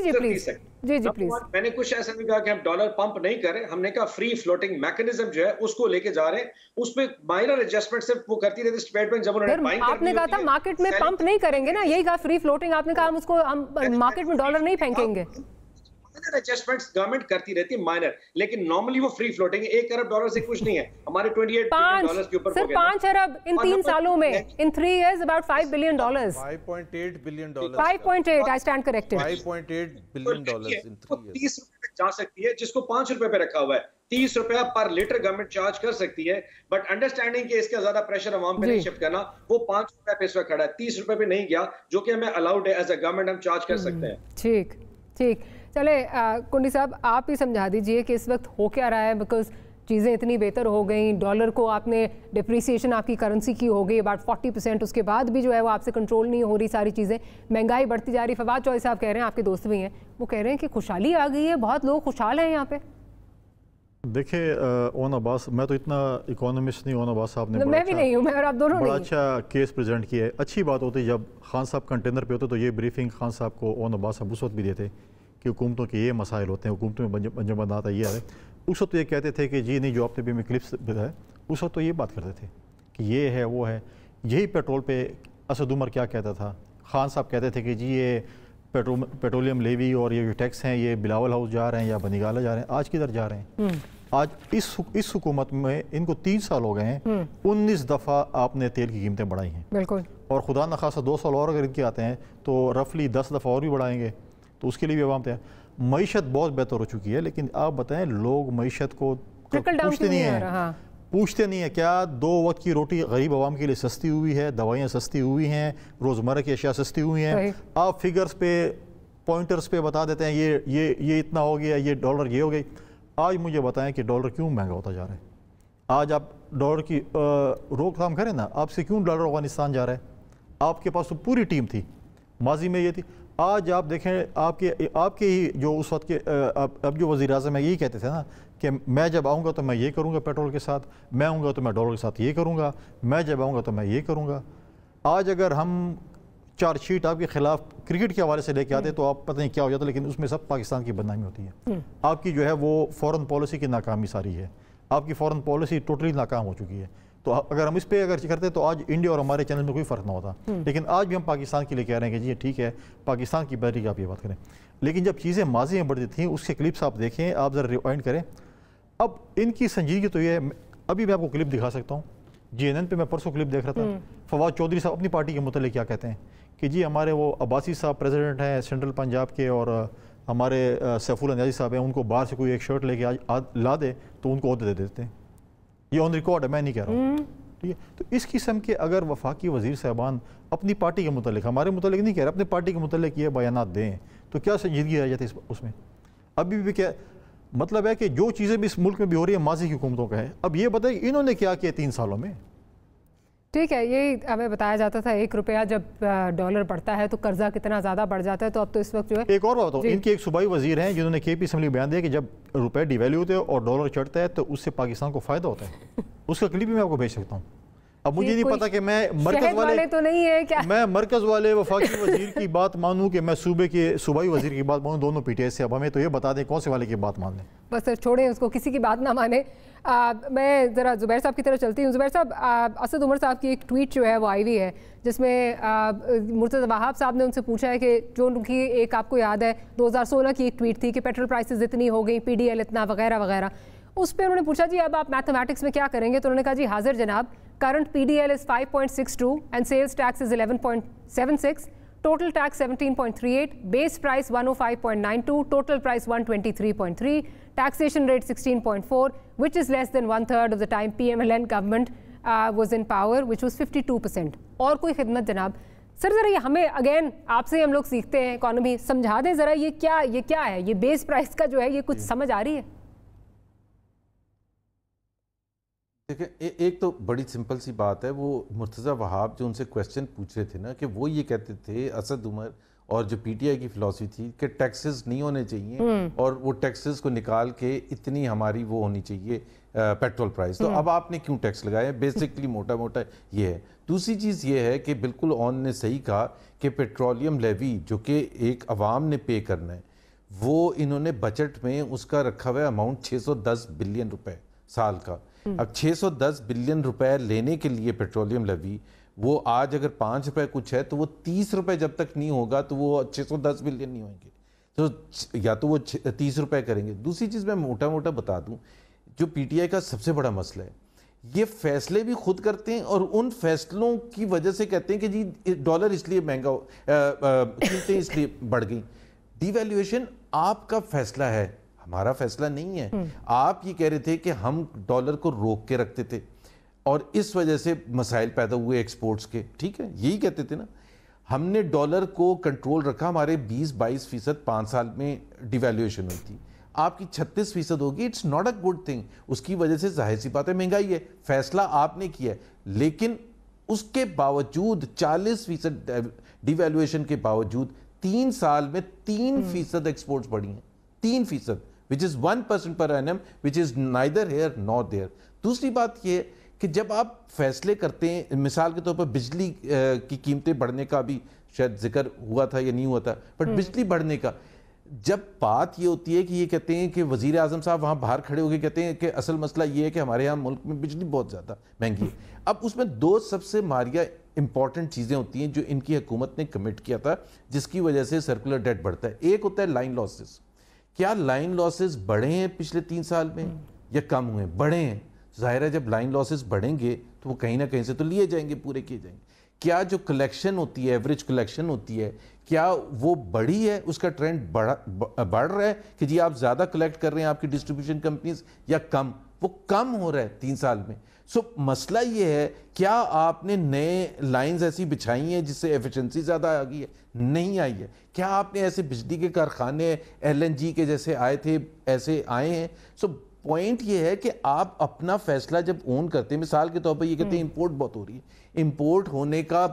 जी प्लीज। मैंने कुछ ऐसा नहीं कहा कि हम डॉलर पंप नहीं कर रहे, हमने कहा फ्री फ्लोटिंग मैकेनिज्म जो है उसको लेके जा रहे हैं, उसमें माइनर एडजस्टमेंट सिर्फ वो करती रहती स्टेट बैंक। जब उन्होंने आपने कहा था मार्केट में पंप नहीं करेंगे ना, यही कहा फ्री फ्लोटिंग। आपने कहा हम मार्केट में डॉलर नहीं फेंकेंगे। एडजस्टमेंट्स गवर्नमेंट करती रहती है माइनर, लेकिन नॉर्मली वो फ्री फ्लोटिंग है। $1 अरब से कुछ नहीं है, हमारे 28 बिलियन डॉलर्स के ऊपर सिर्फ 5 अरब इन 3 सालों में, इन 3 years about $5 billion, 5.8 billion dollar, 5.8 I stand corrected, 5.8 billion dollar in 3 years। 30 रुपए जा सकती है, जिसको ₹5 पे रखा हुआ है। 30 रुपया पर लीटर गवर्नमेंट चार्ज कर सकती है, बट अंडरस्टैंडिंग कि इसका ज्यादा प्रेशर अवाम पे नहीं शिफ्ट करना, वो ₹5 पे इस वक्त खड़ा है, ₹30 पे नहीं गया, जो कि हमें अलाउड है एज अ गवर्नमेंट, हम चार्ज कर सकते हैं। ठीक। चले कुंडी साहब आप ही समझा दीजिए कि इस वक्त हो क्या रहा है, बिकॉज चीज़ें इतनी बेहतर हो गई। डॉलर को आपने डिप्रिसिएशन आपकी करेंसी की हो गई अबाउट 40%, उसके बाद भी जो है वो आपसे कंट्रोल नहीं हो रही सारी चीज़ें, महंगाई बढ़ती जा रही। फवाद चौधरी साहब कह रहे हैं, आपके दोस्त भी हैं, वो कह रहे हैं कि खुशहाली आ गई है, बहुत लोग खुशहाल हैं यहाँ पे। देखिए ओन अब्बास, मैं तो इतना इकोनॉमिस्ट नहीं, ओन अब्बास साहब ने मैं भी नहीं हूँ, मैं और आप दोनों बड़ा अच्छा केस प्रेजेंट किया है। अच्छी बात होती जब खान साहब कंटेनर पे होते तो ये ब्रीफिंग खान साहब को ओन अब्बास साहब उस वक्त भी देते कि हुकूमतों के ये मसाइल होते हैं, हुकूमतों में बंजबंद आता ये है। उस वक्त तो ये कहते थे कि जी नहीं, जो आपने भी में क्लिप्स है उस वक्त तो ये बात करते थे कि ये है वो है। यही पेट्रोल पे असद उमर क्या कहता था, खान साहब कहते थे कि जी ये पेट्रोलियम लेवी और ये जो टैक्स हैं ये बिलावल हाउस जा रहे हैं या बनीगाला जा रहे हैं। आज किधर जा रहे हैं? आज इस हुकूमत में इनको 3 साल हो गए हैं, 19 दफ़ा आपने तेल की कीमतें बढ़ाई हैं। बिल्कुल। और खुदा न खासा 2 साल और अगर इनके आते हैं तो रफली 10 दफ़ा और भी बढ़ाएंगे, तो उसके लिए भी अवाम तैयार। मईशत बहुत बेहतर हो चुकी है, लेकिन आप बताएं लोग मईशत को पूछते नहीं है, पूछते नहीं है क्या 2 वक्त की रोटी गरीब आवाम के लिए सस्ती हुई है, दवाइयाँ सस्ती हुई हैं, रोज़मर्रा की अशिया सस्ती हुई हैं। आप फिगर्स पे पॉइंटर्स पे बता देते हैं ये इतना हो गया, ये डॉलर ये हो गई। आज मुझे बताएं कि डॉलर क्यों महंगा होता जा रहा है? आज आप डॉलर की रोकथाम करें ना, आपसे क्यों डॉलर अफगानिस्तान जा रहा है? आपके पास तो पूरी टीम थी, माजी में ये थी। आज आप देखें आपके ही जो उस वक्त के अब जो वज़ीर आज़म है यही कहते थे ना कि मैं जब आऊँगा तो मैं ये करूँगा पेट्रोल के साथ, मैं आऊँगा तो मैं डॉलर के साथ ये करूँगा, मैं जब आऊँगा तो मैं ये करूँगा। आज अगर हम चार्जशीट आपके खिलाफ क्रिकेट के हवाले से लेके आते तो आप पता नहीं क्या हो जाता, लेकिन उसमें सब पाकिस्तान की बदनामी होती है। आपकी जो है वो फॉरेन पॉलिसी की नाकामी सारी है, आपकी फॉरेन पॉलिसी टोटली नाकाम हो चुकी है। तो अगर हम इस पे अगर करते तो आज इंडिया और हमारे चैनल में कोई फ़र्क ना होता, लेकिन आज भी हम पाकिस्तान के लिए कह रहे हैं कि जी ठीक है पाकिस्तान की बैटरी की आप ये बात करें। लेकिन जब चीज़ें माजी में बढ़ती थी उसके क्लिप्स आप देखें, आप ज़रा रिवाइंड करें। अब इनकी संजीदगी तो ये है, अभी मैं आपको क्लिप दिखा सकता हूँ। GNN पे मैं परसों क्लिप देख रहा था, फवाद चौधरी साहब अपनी पार्टी के मुतल्लिक़ क्या कहते हैं कि जी हमारे वो अब्बासी साहब प्रेसिडेंट हैं सेंट्रल पंजाब के और हमारे सैफुल अंदाजी साहब हैं, उनको बाहर से कोई एक शर्ट लेके ला दे तो उनको ओहदे दे देते हैं। ये ऑन रिकॉर्ड है, मैं नहीं कह रहा हूँ, ठीक है। तो इस किस्म के अगर वफाकी वजीर साहबान अपनी पार्टी के मुतालिक, हमारे मुतालिक नहीं कह रहे, अपनी पार्टी के मुतालिक ये बयानात दें तो क्या संजीदगी रह जाती है उसमें? अभी भी क्या मतलब है कि जो चीज़ें भी इस मुल्क में भी हो रही है माजी की हुकूमतों का है। अब ये बताइए इन्होंने क्या किया 3 सालों में? ठीक है, ये हमें बताया जाता था 1 रुपया जब डॉलर बढ़ता है तो कर्जा कितना ज़्यादा बढ़ जाता है, तो अब तो इस वक्त जो है। एक और बात बताओ, इनके एक सूबाई वजीर हैं जिन्होंने KP असेंबली बयान दिया कि जब रुपए डिवैल्यू होते हैं और डॉलर चढ़ता है तो उससे पाकिस्तान को फ़ायदा होता है। उसका क्लिप भी मैं आपको भेज सकता हूँ। अब मुझे नहीं पता कि मैं मरकज वाले तो नहीं है क्या, मैं मरकज वाले वफाकी वजीर की बात मानूं कि मैं सूबे के सूबाई वजीर की बात मानूं, दोनों PTI से। अब हमें तो ये बता दें कौन से वाले की बात मान लें। बस छोड़ें उसको, किसी की बात ना माने। मैं ज़रा ज़ुबैर साहब की तरफ चलती हूँ। ज़ुबैर साहब, असद उमर साहब की एक ट्वीट जो है वो आई हुई है जिसमें मुर्तज़ा वहाब साहब ने उनसे पूछा है कि जो उनकी एक, आपको याद है 2016 की एक ट्वीट थी कि पेट्रोल प्राइसेस इतनी हो गई, PDL इतना वगैरह वगैरह। उस पर उन्होंने पूछा जी अब आप मैथमेटिक्स में क्या करेंगे, तो उन्होंने कहा जी हाजिर जनाब, current PDL is 5.62 and sales tax is 11.76, total tax 17.38, base price 105.92, total price 123.3, taxation rate 16.4, which is less than 1/3 of the time PMLN government was in power, which was 52%. और कोई खिदमत जनाब? सर ज़रा ये हमें अगेन आपसे हम लोग सीखते हैं इकोनॉमी, समझा दें ज़रा ये क्या है, ये बेस प्राइस का जो है ये कुछ समझ आ रही है? देखिए, एक तो बड़ी सिंपल सी बात है, वो मुर्तज़ा वहाब जो उनसे क्वेश्चन पूछ रहे थे ना, कि वो ये कहते थे असद उमर और जो PTI की फिलॉसफी थी कि टैक्सेस नहीं होने चाहिए और वो टैक्सेस को निकाल के इतनी हमारी वो होनी चाहिए पेट्रोल प्राइस। तो अब आपने क्यों टैक्स लगाए? बेसिकली मोटा मोटा ये है। दूसरी चीज़ ये है कि बिल्कुल ऑन ने सही कहा कि पेट्रोलियम लेवी जो कि एक अवाम ने पे करना है, वो इन्होंने बजट में उसका रखा हुआ है अमाउंट 610 बिलियन रुपए साल का। अब 610 बिलियन रुपए लेने के लिए पेट्रोलियम लेवी, वो आज अगर 5 रुपए कुछ है तो वो 30 रुपए जब तक नहीं होगा तो वो 610 बिलियन नहीं होंगे, तो या तो वो 30 रुपए करेंगे। दूसरी चीज़ मैं मोटा मोटा बता दूं, जो PTI का सबसे बड़ा मसला है, ये फैसले भी खुद करते हैं और उन फैसलों की वजह से कहते हैं कि जी डॉलर इसलिए महंगा, कीमतें इसलिए बढ़ गई। डिवैल्यूएशन आपका फैसला है, हमारा फैसला नहीं है। आप ये कह रहे थे कि हम डॉलर को रोक के रखते थे और इस वजह से मसाइल पैदा हुए एक्सपोर्ट्स के, ठीक है, यही कहते थे ना। हमने डॉलर को कंट्रोल रखा, हमारे 20-22% 5 साल में डिवैल्यूएशन हुई थी, आपकी 36% होगी। It's not a good thing. उसकी वजह से जाहिर सी बात है महंगाई है, फैसला आपने किया है, लेकिन उसके बावजूद 40% डिवैल्यूएशन के बावजूद 3 साल में 3% एक्सपोर्ट्स बढ़ी हैं, 3%, which is 1% per annum, which is neither here nor there. दूसरी बात यह है कि जब आप फैसले करते हैं, मिसाल के तौर पर बिजली की कीमतें बढ़ने का भी शायद जिक्र हुआ था या नहीं हुआ था, बट बिजली बढ़ने का जब बात ये होती है कि ये कहते हैं कि वजीर आजम साहब वहाँ बाहर खड़े होकर कहते हैं कि असल मसला ये है कि हमारे यहाँ मुल्क में बिजली बहुत ज़्यादा महंगी है। अब उसमें 2 सबसे मारिया इंपॉर्टेंट चीज़ें होती हैं जो इनकी हुकूमत ने कमिट किया था, जिसकी वजह से सर्कुलर डेट बढ़ता है। एक होता है लाइन लॉसेस। क्या लाइन लॉसेस बढ़े हैं पिछले 3 साल में या कम हुए? बढ़े हैं। जाहिर है जब लाइन लॉसेस बढ़ेंगे तो वो कहीं ना कहीं से तो लिए जाएंगे, पूरे किए जाएंगे। क्या जो कलेक्शन होती है, एवरेज कलेक्शन होती है, क्या वो बढ़ी है? उसका ट्रेंड बढ़ रहा है कि जी आप ज़्यादा कलेक्ट कर रहे हैं आपकी डिस्ट्रीब्यूशन कंपनीज, या कम? वो कम हो रहा है 3 साल में। सो मसला ये है, क्या आपने नए लाइंस ऐसी बिछाई हैं जिससे एफिशिएंसी ज़्यादा आ गई है? नहीं आई है। क्या आपने ऐसे बिजली के कारखाने LNG के जैसे आए थे ऐसे आए हैं? सो पॉइंट ये है कि आप अपना फैसला जब ओन करते हैं, मिसाल के तौर पर ये कहते हैं इंपोर्ट बहुत हो रही है, इंपोर्ट होने का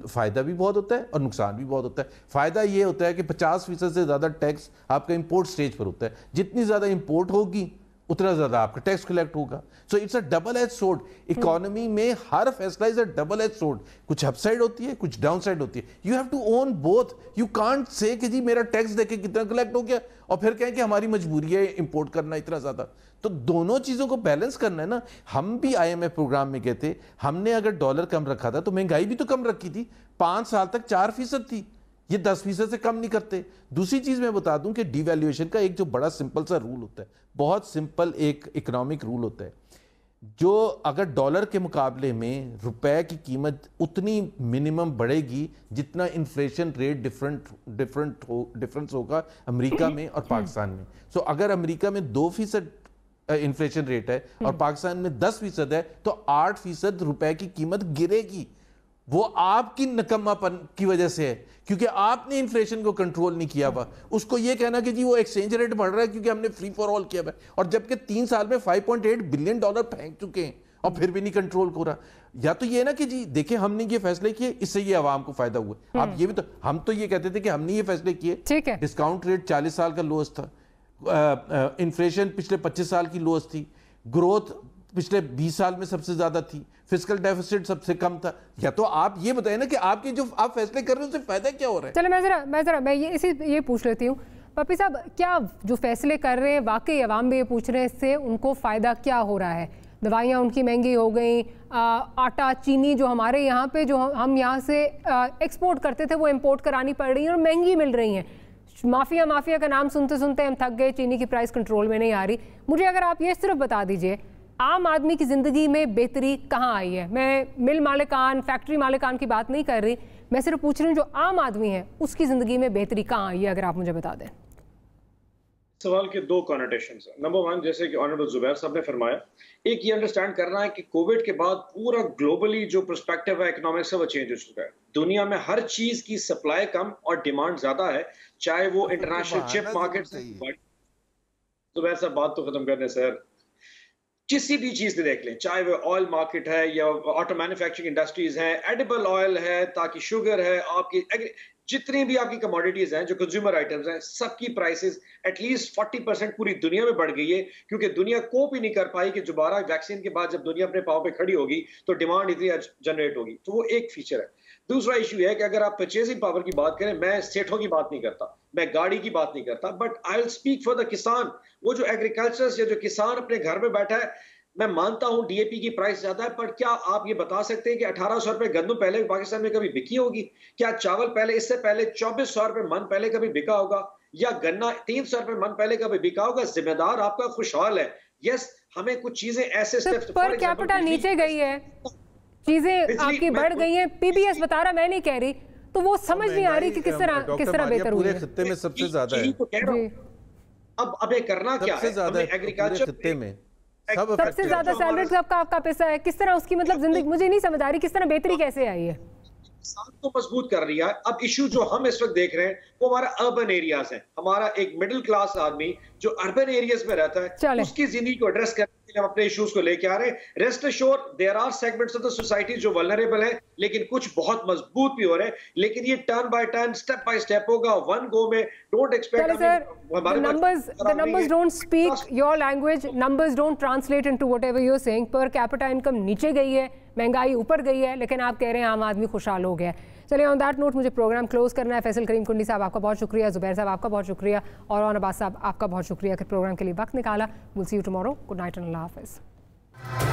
फ़ायदा भी बहुत होता है और नुकसान भी बहुत होता है। फ़ायदा ये होता है कि 50% से ज़्यादा टैक्स आपका इंपोर्ट स्टेज पर होता है, जितनी ज़्यादा इंपोर्ट होगी उतना ज़्यादा आपका टैक्स कलेक्ट होगा। So it's a double edge sword. Economy में हर फैसला is a double edge sword, कुछ अपसाइड होती है, कुछ डाउन साइड होती है। You have to own both. You can't say कि जी मेरा टैक्स देके कितना कलेक्ट हो गया और फिर कहें कि हमारी मजबूरी है इंपोर्ट करना इतना ज़्यादा। तो दोनों चीज़ों को बैलेंस करना है ना। हम भी IMF प्रोग्राम में गए थे, हमने अगर डॉलर कम रखा था तो महंगाई भी तो कम रखी थी। 5 साल तक 4% थी, ये 10% से कम नहीं करते। दूसरी चीज़ मैं बता दूं कि डिवैल्यूएशन का एक जो बड़ा सिंपल सा रूल होता है, बहुत सिंपल एक इकोनॉमिक रूल होता है, जो अगर डॉलर के मुकाबले में रुपए की कीमत उतनी मिनिमम बढ़ेगी जितना इन्फ्लेशन रेट डिफरेंस होगा अमेरिका में और पाकिस्तान में। सो अगर अमेरिका में 2% इन्फ्लेशन रेट है और पाकिस्तान में 10% है तो 8% रुपए की कीमत गिरेगी। वो आपकी नकम्मापन की वजह से है, क्योंकि आपने इन्फ्लेशन को कंट्रोल नहीं किया हुआ। उसको ये कहना कि जी वो एक्सचेंज रेट बढ़ रहा है क्योंकि हमने फ्री फॉर ऑल किया हुआ है, और जबकि 3 साल में $5.8 बिलियन फेंक चुके हैं और फिर भी नहीं कंट्रोल हो रहा। या तो ये ना कि जी देखिए हमने ये फैसले किए, इससे ये आवाम को फायदा हुआ। आप ये भी तो, हम तो ये कहते थे कि हमने ये फैसले किए, डिस्काउंट रेट 40 साल का लोएस्ट था, इन्फ्लेशन पिछले 25 साल की लोएस्ट थी, ग्रोथ पिछले 20 साल में सबसे ज्यादा थी, फिस्कल डेफिसिट सबसे कम था। या तो आप ये बताएं ना कि आपके जो आप फैसले कर रहे हैं उससे फायदा क्या हो रहा है? चलो मैं ये पूछ लेती हूँ पप्पी साहब, क्या जो फैसले कर रहे हैं वाकई अवाम भी ये पूछ रहे हैं इससे उनको फ़ायदा क्या हो रहा है? दवाइयाँ उनकी महंगी हो गई, आटा चीनी जो हमारे यहाँ पे जो हम यहाँ से एक्सपोर्ट करते थे वो इम्पोर्ट करानी पड़ रही है और महंगी मिल रही हैं। माफिया का नाम सुनते सुनते हम थक गए, चीनी की प्राइस कंट्रोल में नहीं आ रही। मुझे अगर आप ये सिर्फ बता दीजिए आम आदमी की ज़िंदगी में बेहतरी कहाँ आई है? मैं मिल मालिकान, फैक्ट्री मालिकान की बात नहीं कर रही, मैं सिर्फ पूछ रही हूँ जो आम आदमी है उसकी ज़िंदगी में बेहतरी कहाँ आई है, अगर आप मुझे बता दें। सवाल के 2 कॉनोटेशंस हैं। नंबर 1, जैसे कि ऑनरेबल जुबैर साहब ने फरमाया, एक ये अंडरस्टैंड करना है कि कोविड के बाद पूरा ग्लोबली जो पर्सपेक्टिव है इकोनॉमिक्स का वो चेंज हो चुका है। दुनिया में हर चीज की सप्लाई कम और डिमांड ज्यादा है, चाहे वो इंटरनेशनल चिप मार्केट। जुबैर साहब बात तो खत्म करने सर, किसी भी चीज से देख लें, चाहे वो ऑयल मार्केट है या ऑटो मैन्युफैक्चरिंग इंडस्ट्रीज हैं, एडिबल ऑयल है, ताकि शुगर है, आपकी जितनी भी आपकी कमोडिटीज हैं जो कंज्यूमर आइटम्स हैं, सबकी प्राइसेस एटलीस्ट 40% पूरी दुनिया में बढ़ गई है, क्योंकि दुनिया कोप ही नहीं कर पाई कि दोबारा वैक्सीन के बाद जब दुनिया अपने पांव पे खड़ी होगी तो डिमांड इतनी जनरेट होगी। तो वो एक फीचर है। दूसरा इशू है कि अगर आप परचेसिंग पावर की बात करें, मैं सेठों की बात नहीं करता, मैं गाड़ी की बात नहीं करता, but I will speak for the किसान। वो जो एग्रीकल्चर या जो किसान अपने घर में बैठा है, मैं मानता हूं डीएपी की प्राइस ज्यादा है, पर क्या आप ये बता सकते हैं कि 1800 रुपए गंदम पहले पाकिस्तान में कभी बिकी होगी? क्या चावल पहले, इससे पहले 2400 रुपए मन पहले कभी बिका होगा? या गन्ना 300 रुपए मन पहले कभी बिका होगा? जिम्मेदार आपका खुशहाल है। यस, हमें कुछ चीजें ऐसे स्टेप्स पर कैपिटा नीचे गई है, चीजें आपकी बढ़ गई हैं, पीबीएस बता रहा, मैं नहीं कह रही, तो वो समझ नहीं आ रही कि किस तरह बेहतर हुई है। पूरे खित्ते में सबसे ज्यादा है। अब ये करना क्या है? एग्रीकल्चर खित्ते में सबसे ज्यादा सैलरी सबका आपका पैसा है, किस तरह उसकी मतलब जिंदगी मुझे नहीं समझ आ रही, किस तरह बेहतरी कैसे आई है? किसान को मजबूत कर रही है। अब इशू जो हम इस वक्त देख रहे हैं वो हमारा अर्बन एरियाज है। हमारा एक मिडिल क्लास आदमी जो अर्बन एरियाज में रहता है, उसकी जिंदगी को एड्रेस करने के लिए हम अपने इश्यूज को लेके आ रहे हैं। Rest assured there are segments of the society जो वल्नरेबल है, लेकिन कुछ बहुत मजबूत भी हो रहे हैं। लेकिन ये turn by turn, step by step होगा, वन गो में। Don't expect the numbers don't speak your language, numbers don't translate into whatever you're saying। Per capita income नीचे गई है, महंगाई ऊपर गई है, लेकिन आप कह रहे हैं आम आदमी खुशहाल हो गया है। चलिए ऑन दैट नोट मुझे प्रोग्राम क्लोज करना है। फैसल करीम कुंडी साहब आपका बहुत शुक्रिया, जुबैर साहब आपका बहुत शुक्रिया, और ऑन अब्बास साहब आपका बहुत शुक्रिया कि प्रोग्राम के लिए वक्त निकाला। Will see you tomorrow. Good night and अल्लाह हाफिज़।